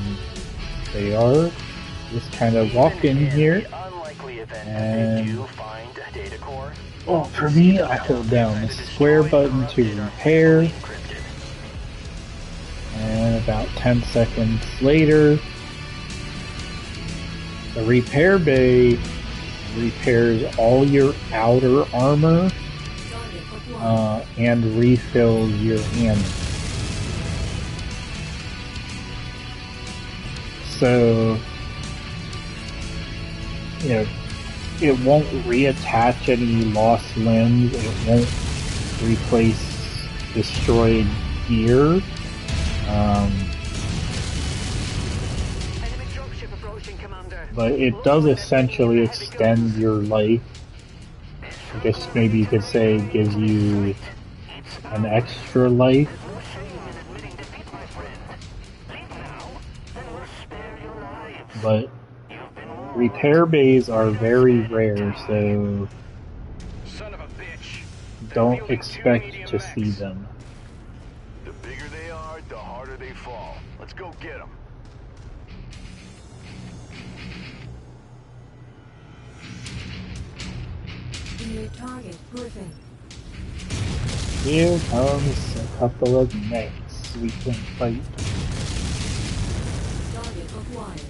they are. Just kind of walk in here, The unlikely event that and they do find a data core. well, for me, I hold down the square button to repair, and about 10 seconds later, the repair bay repairs all your outer armor Target acquired. and refills your ammo. So, you know, it won't reattach any lost limbs, it won't replace destroyed gear, Enemy dropship approaching, Commander. But it does essentially extend your life. I guess maybe you could say it gives you an extra life. But repair bays are very rare, so don't expect to see them. The bigger they are, the harder they fall. Let's go get them. New target, Griffin. Here comes a couple of mechs we can fight. Target acquired.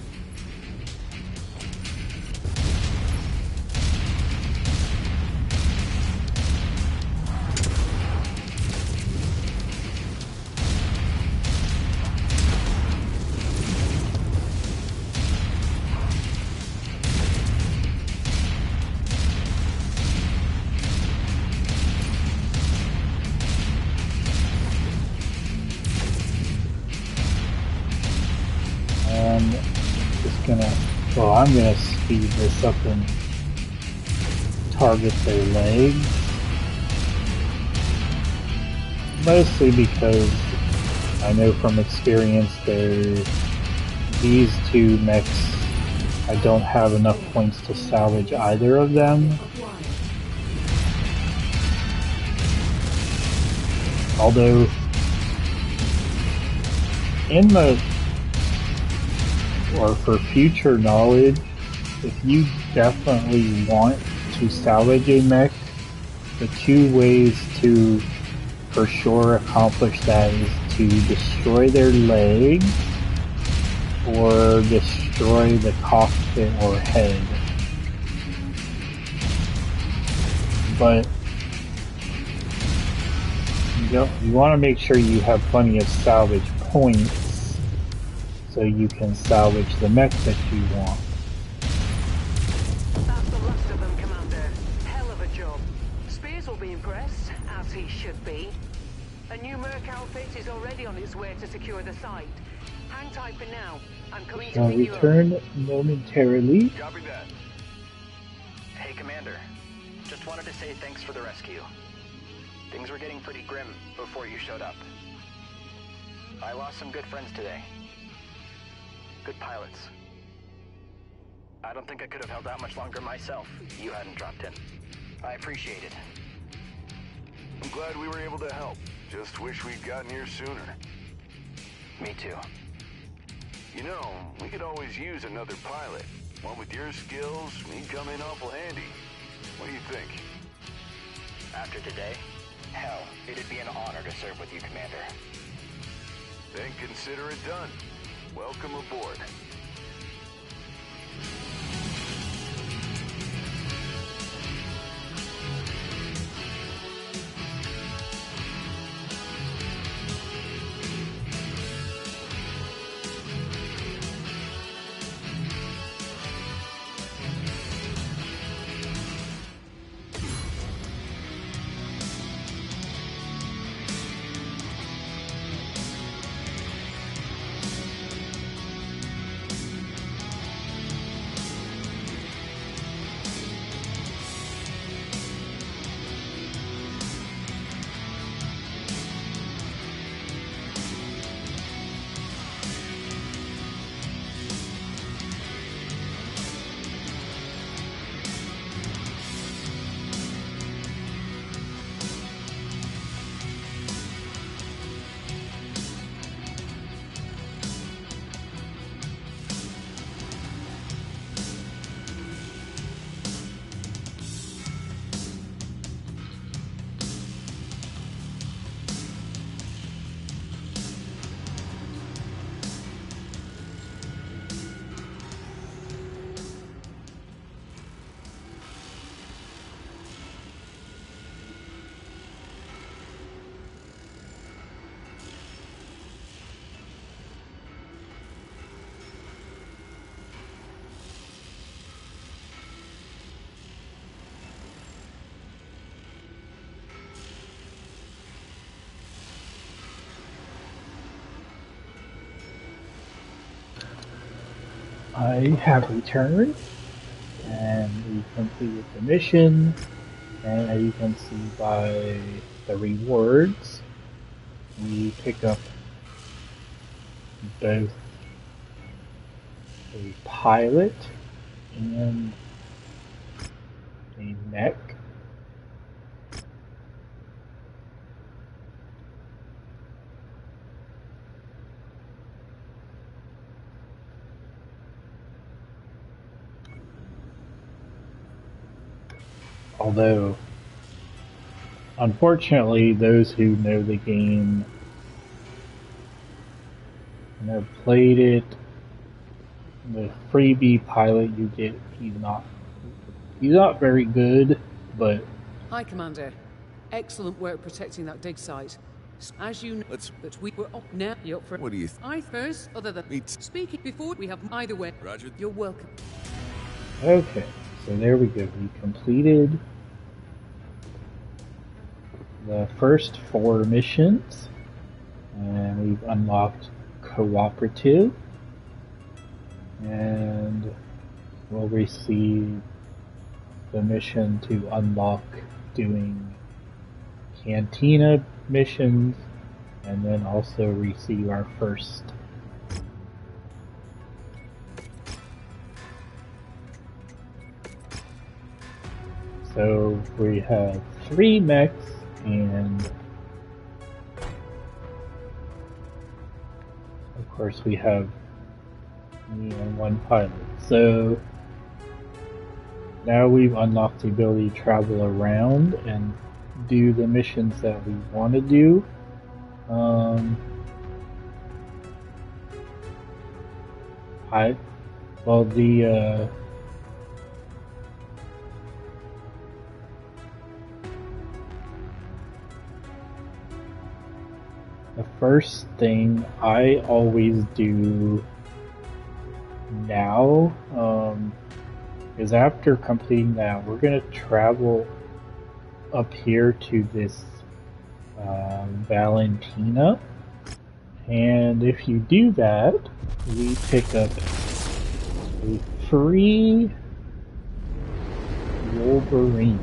I'm gonna speed this up and target their legs. Mostly because I know from experience these two mechs, I don't have enough points to salvage either of them. Although, for future knowledge, if you definitely want to salvage a mech, the two ways to for sure accomplish that is to destroy their legs or destroy the cockpit or head. But you want to make sure you have plenty of salvage points so you can salvage the mech that you want. That's the last of them, Commander. Hell of a job. Spears will be impressed, as he should be. A new Merc outfit is already on its way to secure the site. Hang tight for now. I'm coming to I'll pick you up. return momentarily. Copy that. Hey, Commander. Just wanted to say thanks for the rescue. Things were getting pretty grim before you showed up. I lost some good friends today. Good pilots. I don't think I could have held out much longer myself if you hadn't dropped in. I appreciate it. I'm glad we were able to help. Just wish we'd gotten here sooner. Me too. You know, we could always use another pilot. One with your skills, he'd come in awful handy. What do you think? After today, hell, it'd be an honor to serve with you, Commander. Then consider it done. Welcome aboard. I have returned, and we completed the mission, and as you can see by the rewards, we pick up both a pilot and a mech. Although, unfortunately, those who know the game and have played it, the freebie pilot you get, he's not very good, but Hi, Commander. Excellent work protecting that dig site. As you know, that we were up now. You up for What do you I first, other than speaking before we have either way. Roger. You're welcome. okay. So there we go. We completed the first 4 missions, and we've unlocked cooperative, and we'll receive the mission to unlock doing cantina missions, and then also receive our first so we have 3 mechs and of course we have me and 1 pilot. So now we've unlocked the ability to travel around and do the missions that we want to do. The first thing I always do now is after completing that, we're going to travel up here to this Valentina, and if you do that, we pick up a free Wolverine.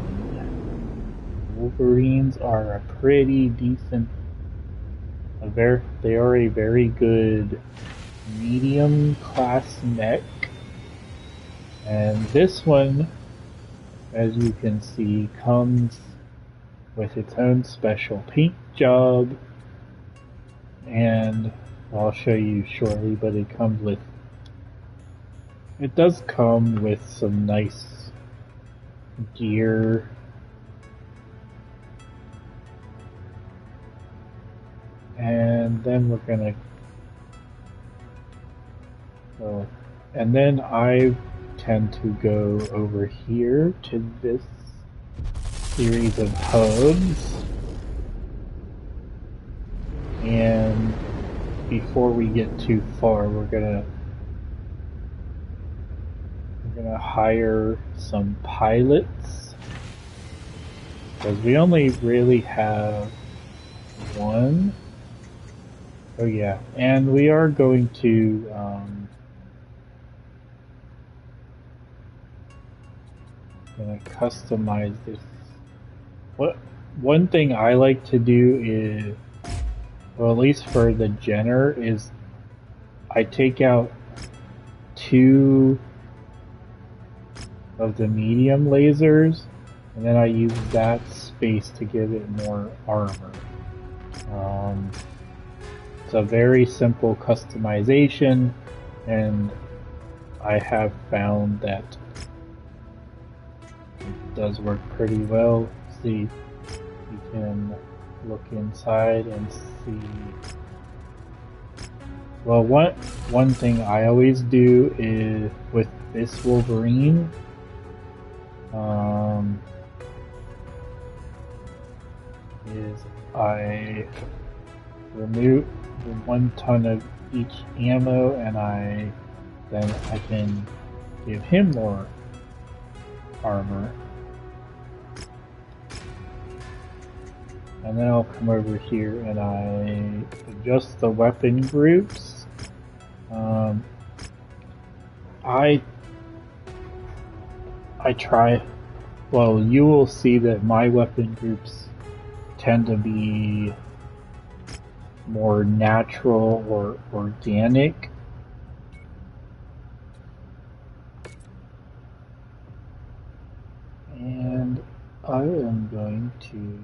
Wolverines are a pretty decent, they are a very good medium class mech, and this one, as you can see, comes with its own special paint job, and I'll show you shortly, but it does come with some nice gear. And then we're gonna go, and then I tend to go over here to this series of hubs, and before we get too far, we're gonna hire some pilots, because we only really have 1. Oh yeah, and we are going to gonna customize this. One thing I like to do is, well, at least for the Jenner, is I take out 2 of the medium lasers, and then I use that space to give it more armor. It's a very simple customization, and I have found that it does work pretty well. See, you can look inside and see. Well, one thing I always do is with this Wolverine, is I remove 1 ton of each ammo, and then I can give him more armor. And then I'll come over here and I adjust the weapon groups. I try. Well, you will see that my weapon groups tend to be more natural or organic. And I am going to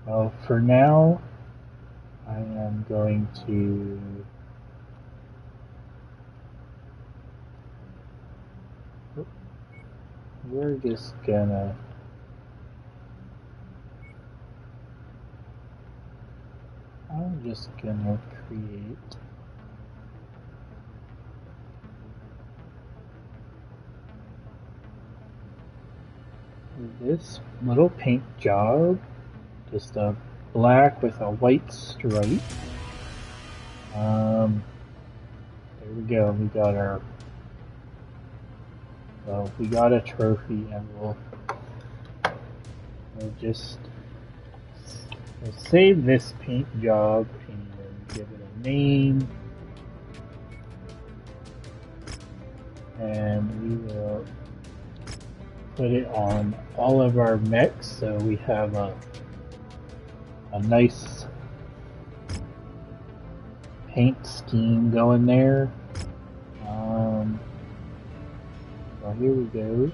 well, for now, I am going to we're just gonna I'm just gonna create this little paint job, just a black with a white stripe. There we go. We got a trophy, and we'll just we'll save this paint job and give it a name, and we will put it on all of our mechs so we have a nice paint scheme going there. So here we go.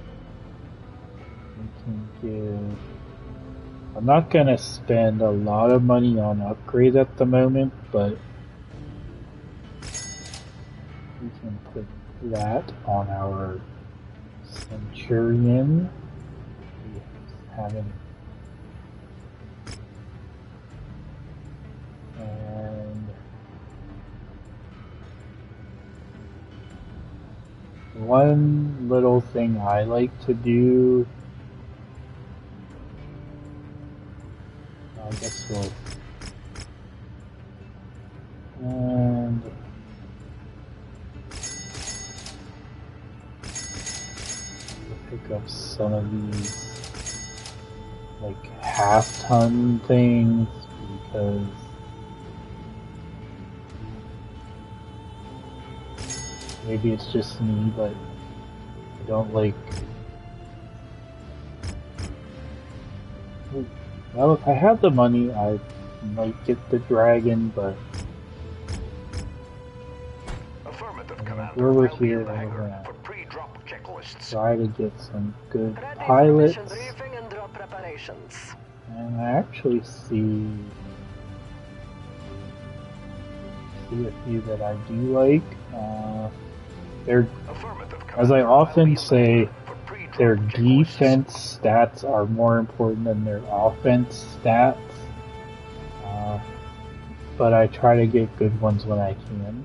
We can give. I'm not gonna spend a lot of money on upgrades at the moment, but we can put that on our Centurion. We haven't. And one little thing I like to do, I guess we'll, and we'll pick up some of these like half-ton things because maybe it's just me, but I don't like. Well, if I had the money, I might get the dragon, but where we're here, I'm gonna try to get some good pilots. And I actually see a few that I do like. They're, as I often say, their defense stats are more important than their offense stats. But I try to get good ones when I can.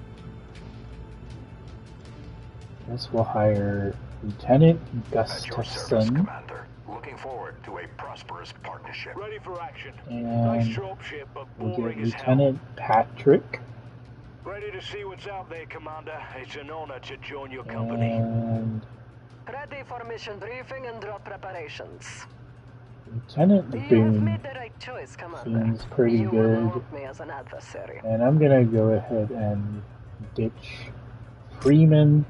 Guess we'll hire Lieutenant Gustafson. Looking forward to a prosperous partnership. Ready for action. And Nice dropship, but we'll boring get as hell. Lieutenant Patrick. Ready to see what's out there, Commander. It's an honor to join your company. And Ready for mission briefing and drop preparations. Lieutenant You have Boone made the right choice, Commander. seems pretty You will good. want me as an adversary. And I'm gonna go ahead and ditch Freeman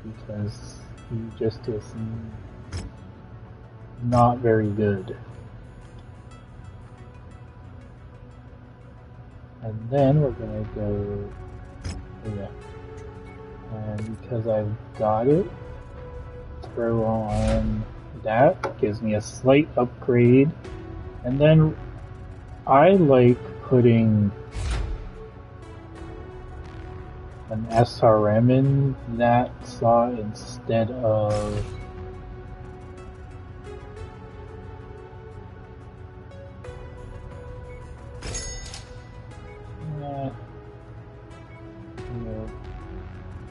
because he just is not very good. And then we're gonna go, and because I've got it, throw on that, gives me a slight upgrade, and then I like putting an SRM in that slot instead of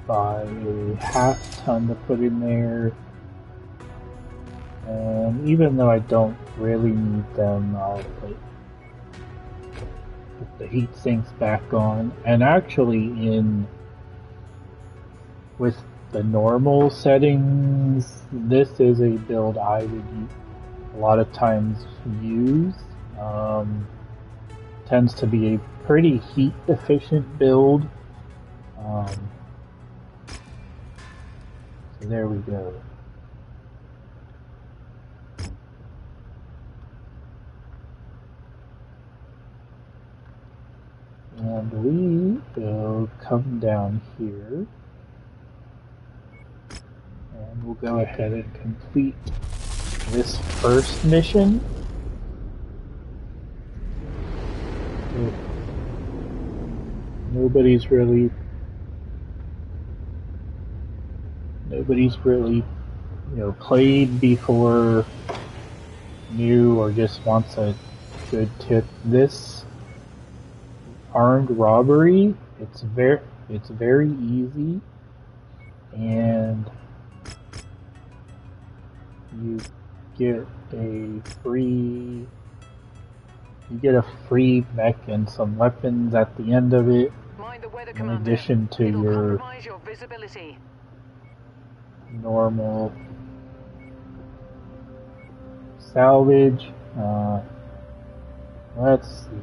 buy a half ton to put in there. And even though I don't really need them, I'll put the heat sinks back on. And actually with the normal settings, this is a build I would a lot of times use. Tends to be a pretty heat efficient build. So there we go. And we will come down here. And we'll go ahead and complete this first mission. Nobody's really, played before, new, or just wants a good tip. This armed robbery, it's very easy, and you get a free mech and some weapons at the end of it, in addition to your normal salvage. Let's see.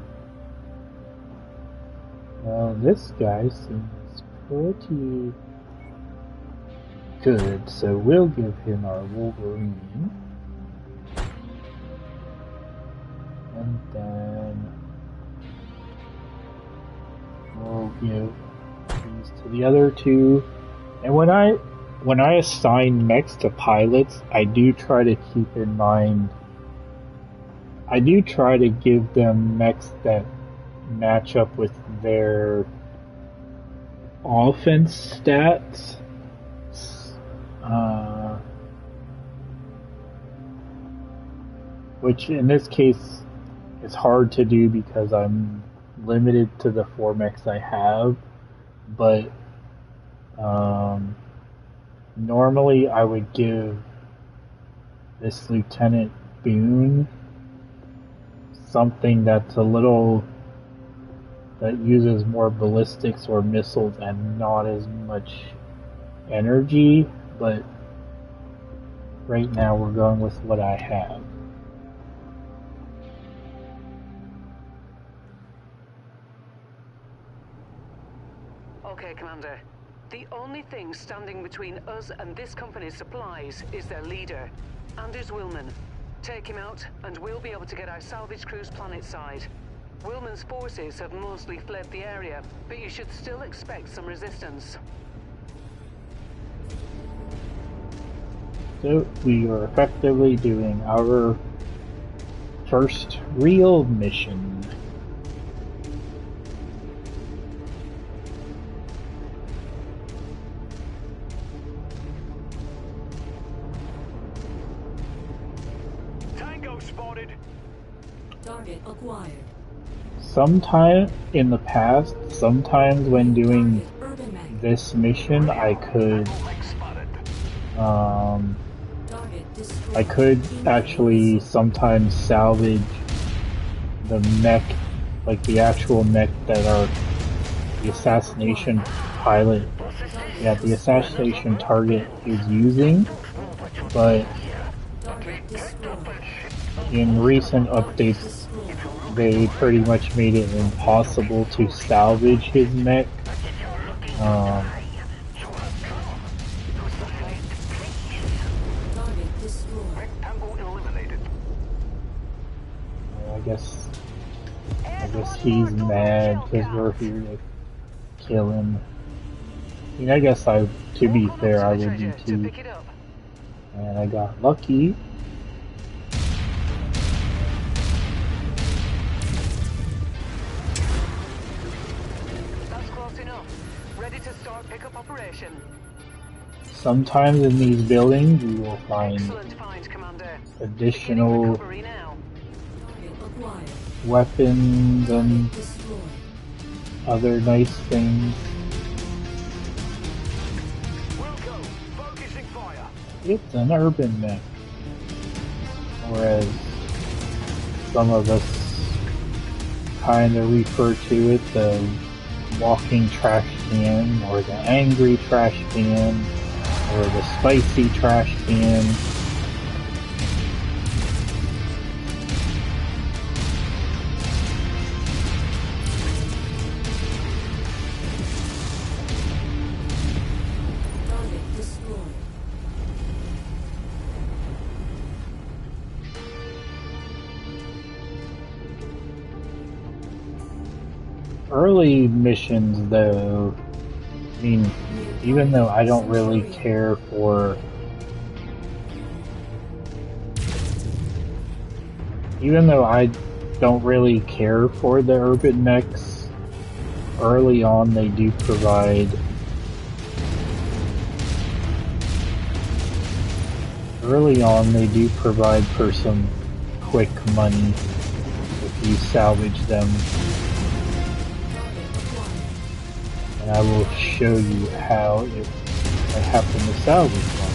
Well, this guy seems pretty good, so we'll give him our Wolverine. And then we'll give these to the other two. And when I assign mechs to pilots, I do try to keep in mind, I do try to give them mechs that match up with their offense stats. Which in this case is hard to do because I'm limited to the 4 mechs I have, but normally I would give this Lieutenant Boone something that's that uses more ballistics or missiles and not as much energy, but right now we're going with what I have. Okay, Commander. The only thing standing between us and this company's supplies is their leader, Anders Willman. Take him out, and we'll be able to get our salvage crews planet-side. Willman's forces have mostly fled the area, but you should still expect some resistance. So we are effectively doing our first real mission. Spotted. Target acquired. Sometime in the past, sometimes when doing this mission, I could actually sometimes salvage the mech, like the actual mech that the assassination pilot, the assassination target is using, but in recent updates, they pretty much made it impossible to salvage his mech. I guess he's mad because we're here to kill him. I mean, I guess to be fair, I would be too. And I got lucky. Sometimes in these buildings you will find additional weapons and other nice things. It's an urban mech, whereas some of us kind of refer to it the walking trash can, or the angry trash can, or the spicy trash can. early missions, though, I mean, even though I don't really care for... Even though I don't really care for the urban mechs, early on they do provide... Early on they do provide for some quick money if you salvage them. And I will show you how if I happen to salvage one.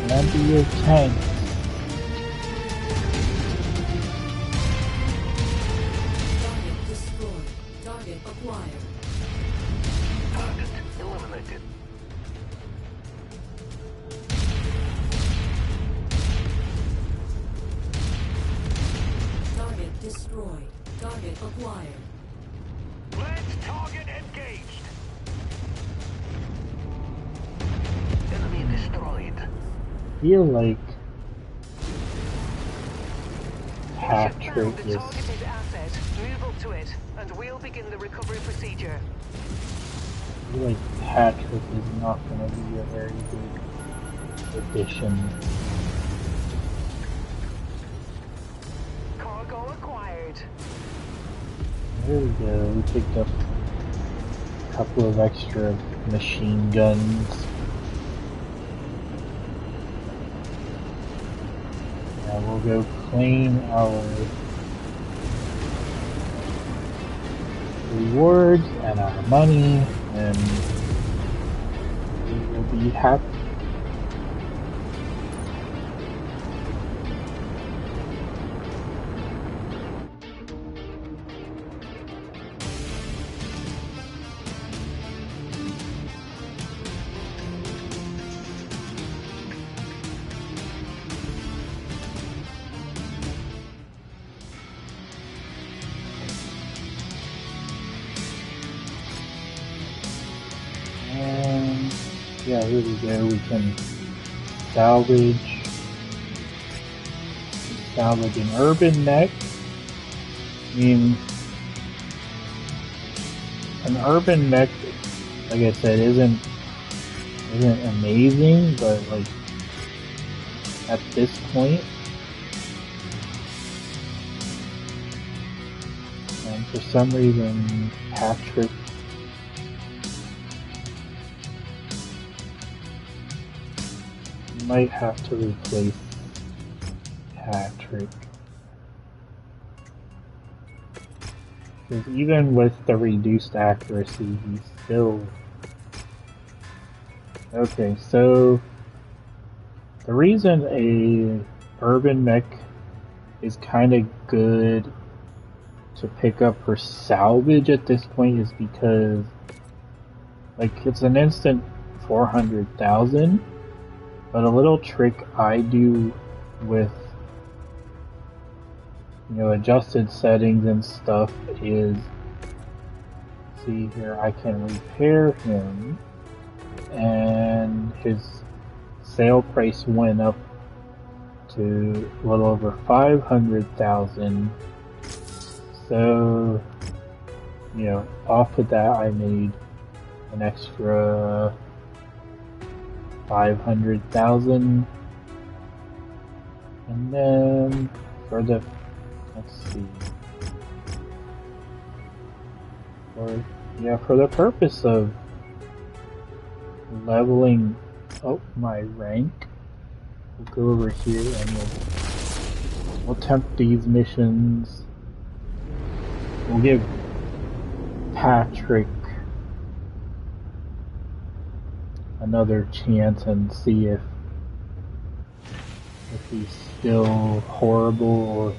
Remember your tank. Target destroyed. Target acquired. Target eliminated. Target destroyed. Target acquired. Let's target engaged. Enemy destroyed. Feel like Found Patrick the is targeted asset. Move up to it, and we'll begin the recovery procedure. I feel like Patrick is not going to be a very good addition. Cargo acquired. There we go. We picked up a couple of extra machine guns. Now we'll go claim our rewards and our money, and we will be happy. And yeah, here we go. We can salvage an urban mech. I mean, an urban mech, like I said, isn't amazing, but like at this point, and for some reason, Patrick. Might have to replace Patrick. Because even with the reduced accuracy, he's still... Okay, so the reason a urban mech is kind of good to pick up for salvage at this point is because, like, it's an instant 400,000. But a little trick I do with, you know, adjusted settings and stuff is, see here, I can repair him, and his sale price went up to a little over 500,000. So, you know, off of that I made an extra 500,000, and then for the, let's see, for the purpose of leveling up my rank, we'll go over here and we'll attempt these missions. We'll give Patrick another chance and see if he's still horrible,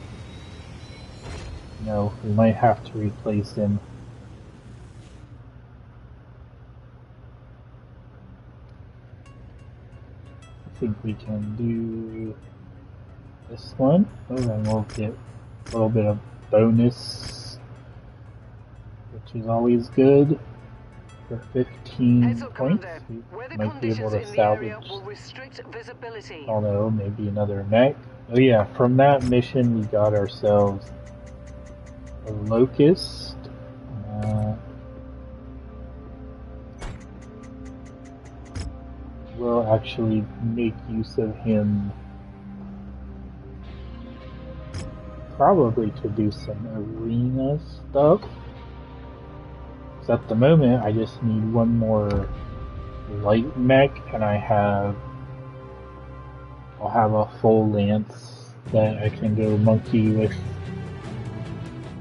or we might have to replace him. I think we can do this one. Oh, and we'll get a little bit of bonus, which is always good. For 15 points, we might be able to salvage, I don't know, maybe another mech. Oh yeah, from that mission we got ourselves a Locust. We'll actually make use of him probably to do some arena stuff. At the moment, I just need one more light mech, and I'll have a full lance that I can go monkey with.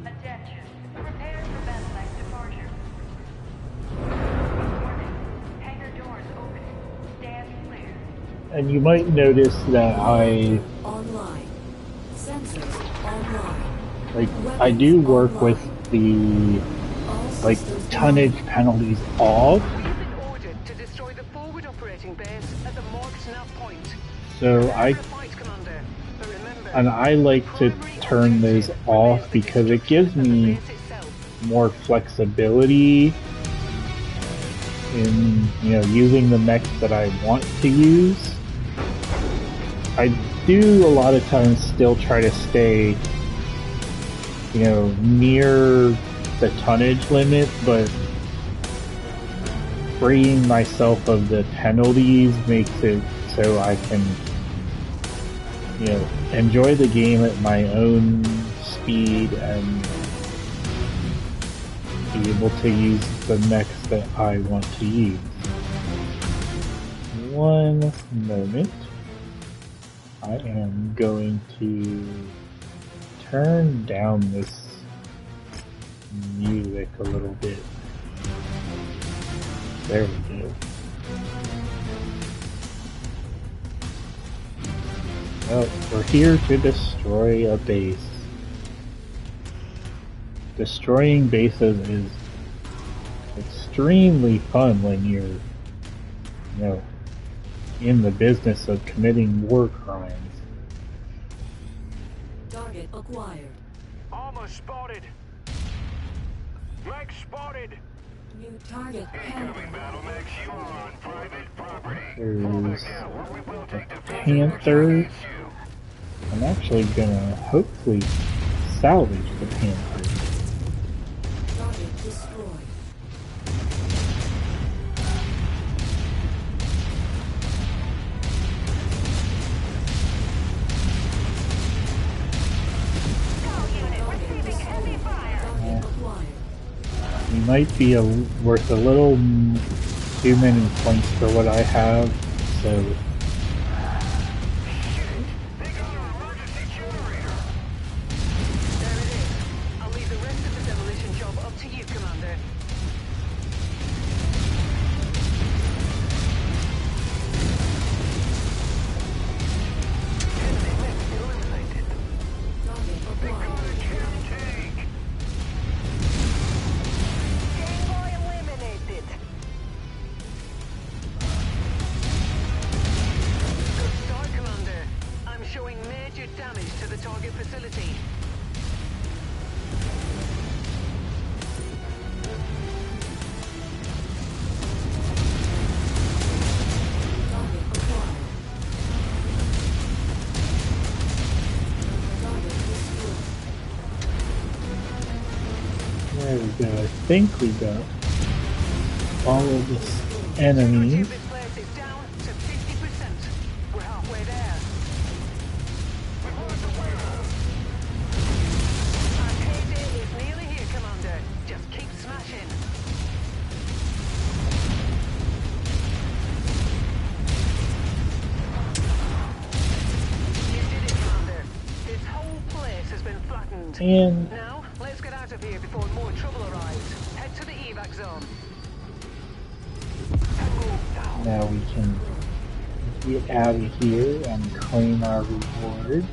Attention. Prepare for Battle departure. Warning. Hangar doors open. Stand clear. And you might notice that Online. Sensors online. I do work with the tonnage penalties off. We've been ordered to destroy the forward operating base at the marked nav point. So I like to turn those off because it gives me more flexibility in using the mechs that I want to use. I do a lot of times still try to stay near the tonnage limit, but freeing myself of the penalties makes it so I can enjoy the game at my own speed and be able to use the mechs that I want to use. One moment. I am going to turn down this music a little bit. There we go. Well, we're here to destroy a base. Destroying bases is extremely fun when you're, in the business of committing war crimes. Target acquired. Armor spotted. Mech spotted. New target Incoming battle mechs, you are on private property. There's a Panther. I'm actually gonna hopefully salvage the Panther. Target destroyed. He might be worth a little too many points for what I have, so... There it is. I'll leave the rest of the demolition job up to you, Commander. Damage to the target facility. There we go. I think we got all of the enemies. Excellent. And Now, let's get out of here before more trouble arrives. Head to the evac zone. now we can get out of here and claim our reward.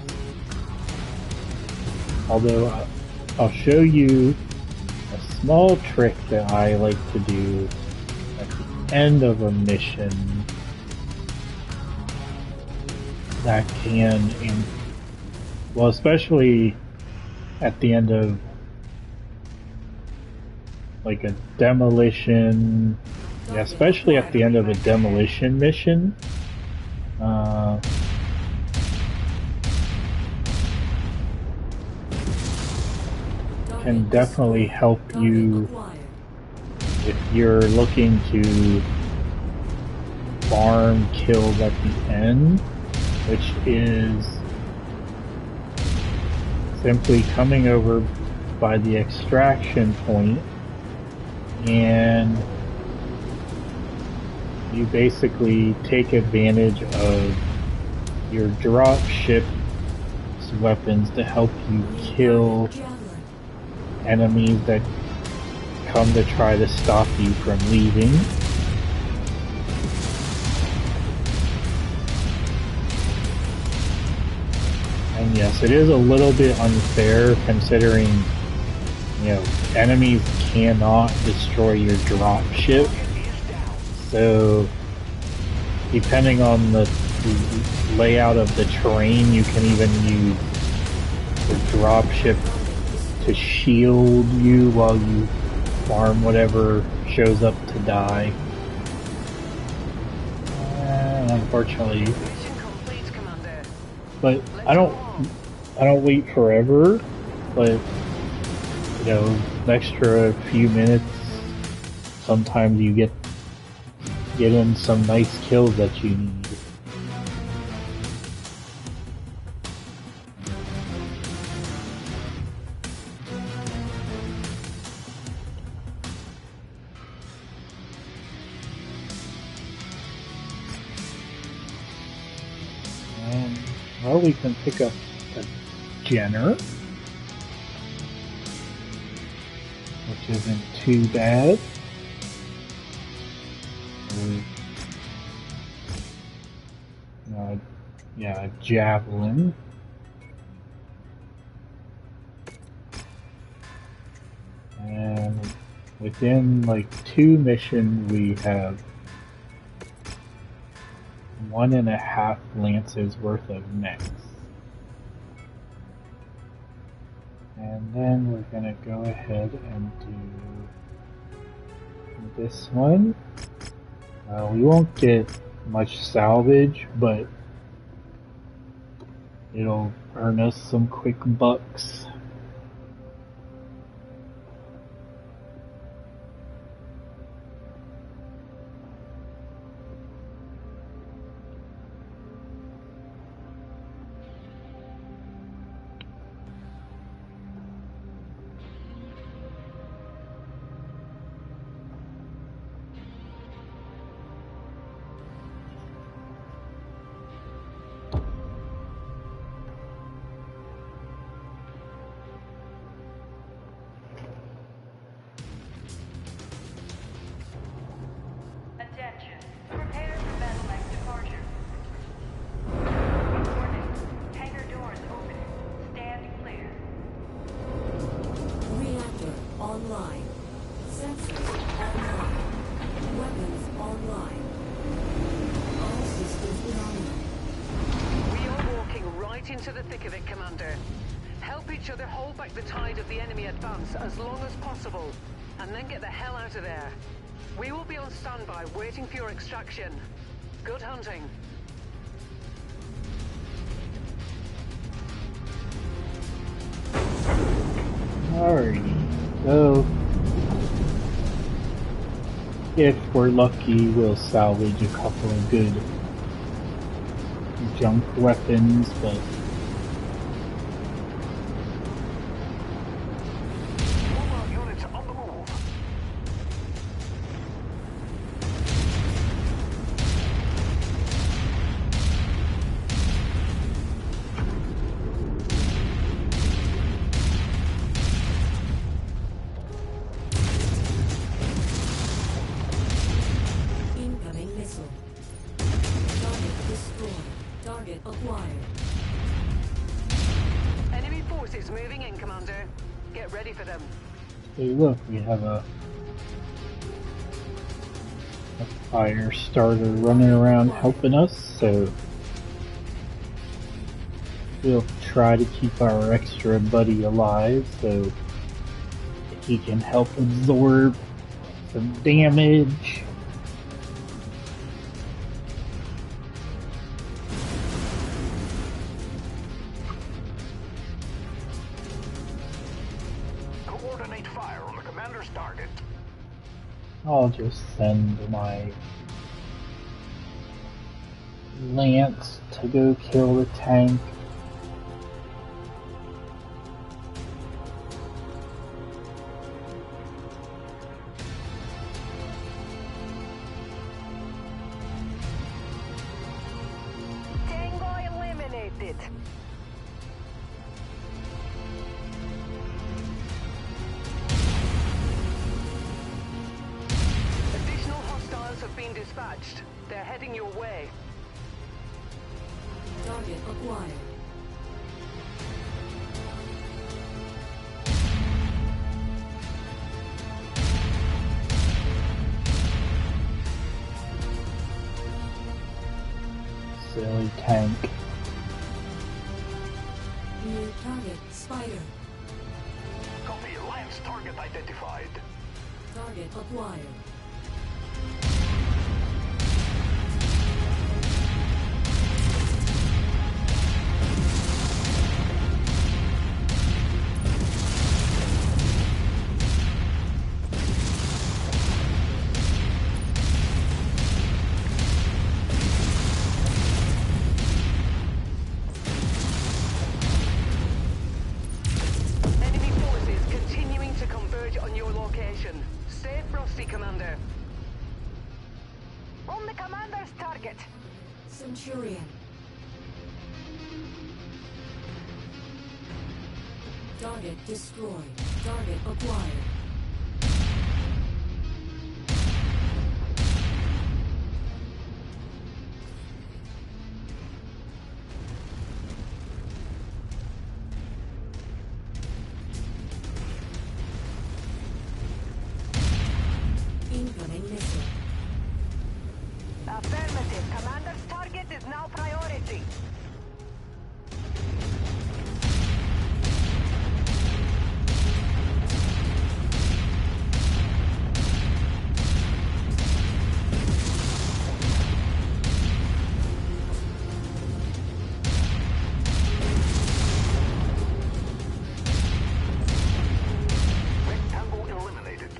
Although I'll show you a small trick that I like to do at the end of a mission that can, well, especially at the end of like a demolition, yeah, especially at the end of a demolition mission. Can definitely help you if you're looking to farm kills at the end, which is simply coming over by the extraction point, and you basically take advantage of your drop ship's weapons to help you kill enemies that come to try to stop you from leaving. And yes, it is a little bit unfair considering, you know, enemies cannot destroy your drop ship. So, depending on the layout of the terrain, you can even use the drop ship to shield you while you farm whatever shows up to die. And unfortunately, but I don't wait forever. But you know, an extra few minutes. Sometimes you get in some nice kills that you need. Well, we can pick up the Jenner, which isn't too bad. Yeah, Javelin. And within like 2 missions we have 1.5 lances worth of mechs. And then we're gonna go ahead and do this one. We won't get much salvage, but it'll earn us some quick bucks. Attention. Prepare for battle line departure. Warning. Hangar doors opening. Stand clear. Reactor online. Sensors online. Weapons online. All systems nominal. We are walking right into the thick of it, Commander. Help each other hold back the tide of the enemy advance as long as possible, and then get the hell out of there. We will be on standby, waiting for your extraction. Good hunting. Alrighty, so if we're lucky, we'll salvage a couple of good junk weapons, but Mobile units on the move. Enemy forces moving in, Commander. Get ready for them. Hey, look, we have a fire starter running around helping us, so we'll try to keep our extra buddy alive so he can help absorb some damage. Coordinate fire on the commander's target. I'll just send my lance to go kill the tank. Tango eliminated. Additional hostiles have been dispatched. They're heading your way. Target acquired. Silly tank. New target, Spider. Copy. Lance target identified. Target acquired. Enemy forces continuing to converge on your location. Stay frosty, Commander. On the commander's target. Centurion. Target destroyed. Target acquired. Incoming missile. Affirmative. Commander's target is now priority. Rectangle eliminated.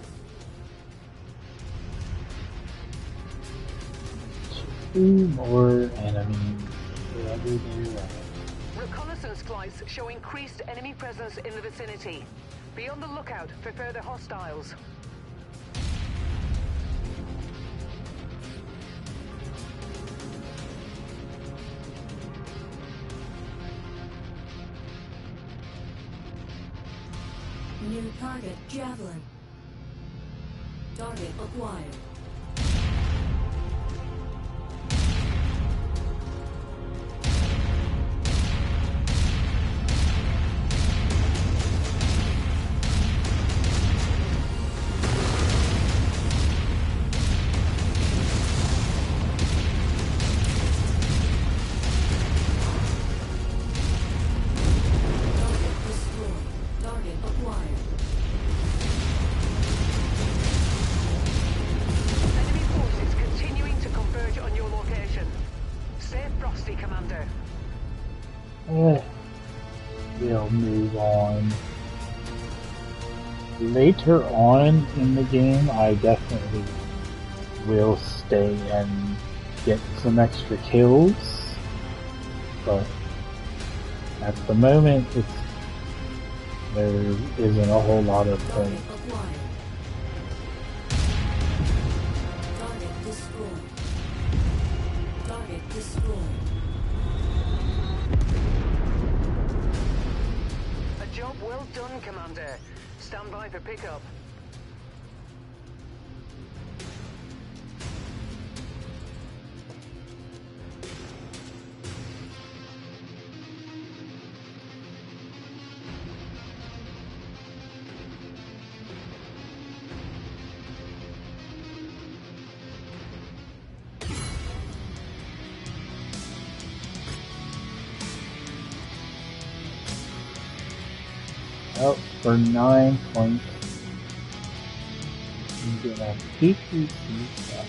Two more enemies. Wherever they are. Reconnaissance flights show increased enemy presence in the vicinity. Be on the lookout for further hostiles. New target, Javelin. Target acquired. Target destroyed. Target acquired. Enemy forces continuing to converge on your location. Stay frosty, Commander. We'll move on. Later on in the game, I definitely will stay and get some extra kills, but at the moment, there isn't a whole lot of Target point. acquired. Target destroyed. Target destroyed. A job well done, Commander. Stand by for pickup. Oh, for 9 points, you get a PPC stuff.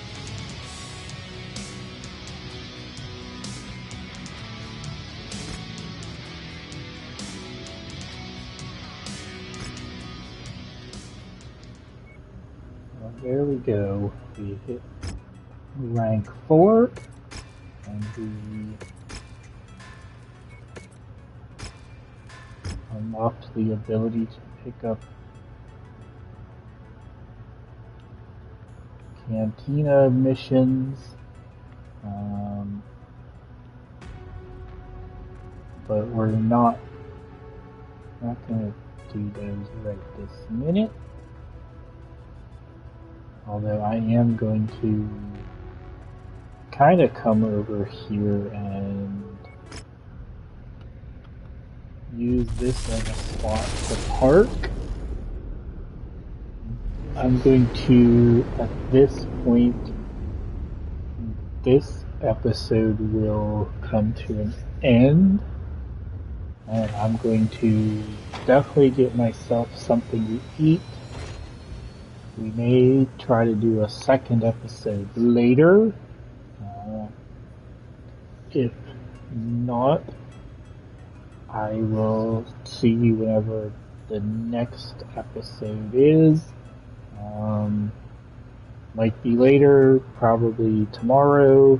Well, there we go. We hit rank 4, and we unlocked the ability to pick up Cantina missions, but we're not gonna do those right this minute. Although I am going to kind of come over here and use this as a spot to park. I'm going to, at this point, this episode will come to an end, and I'm going to definitely get myself something to eat. We may try to do a second episode later. If not, I will see you whenever the next episode is. Might be later, probably tomorrow.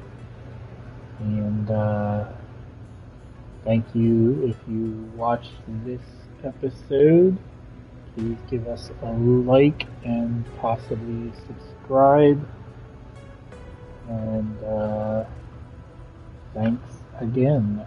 And thank you if you watched this episode. Please give us a like and possibly subscribe. And thanks again.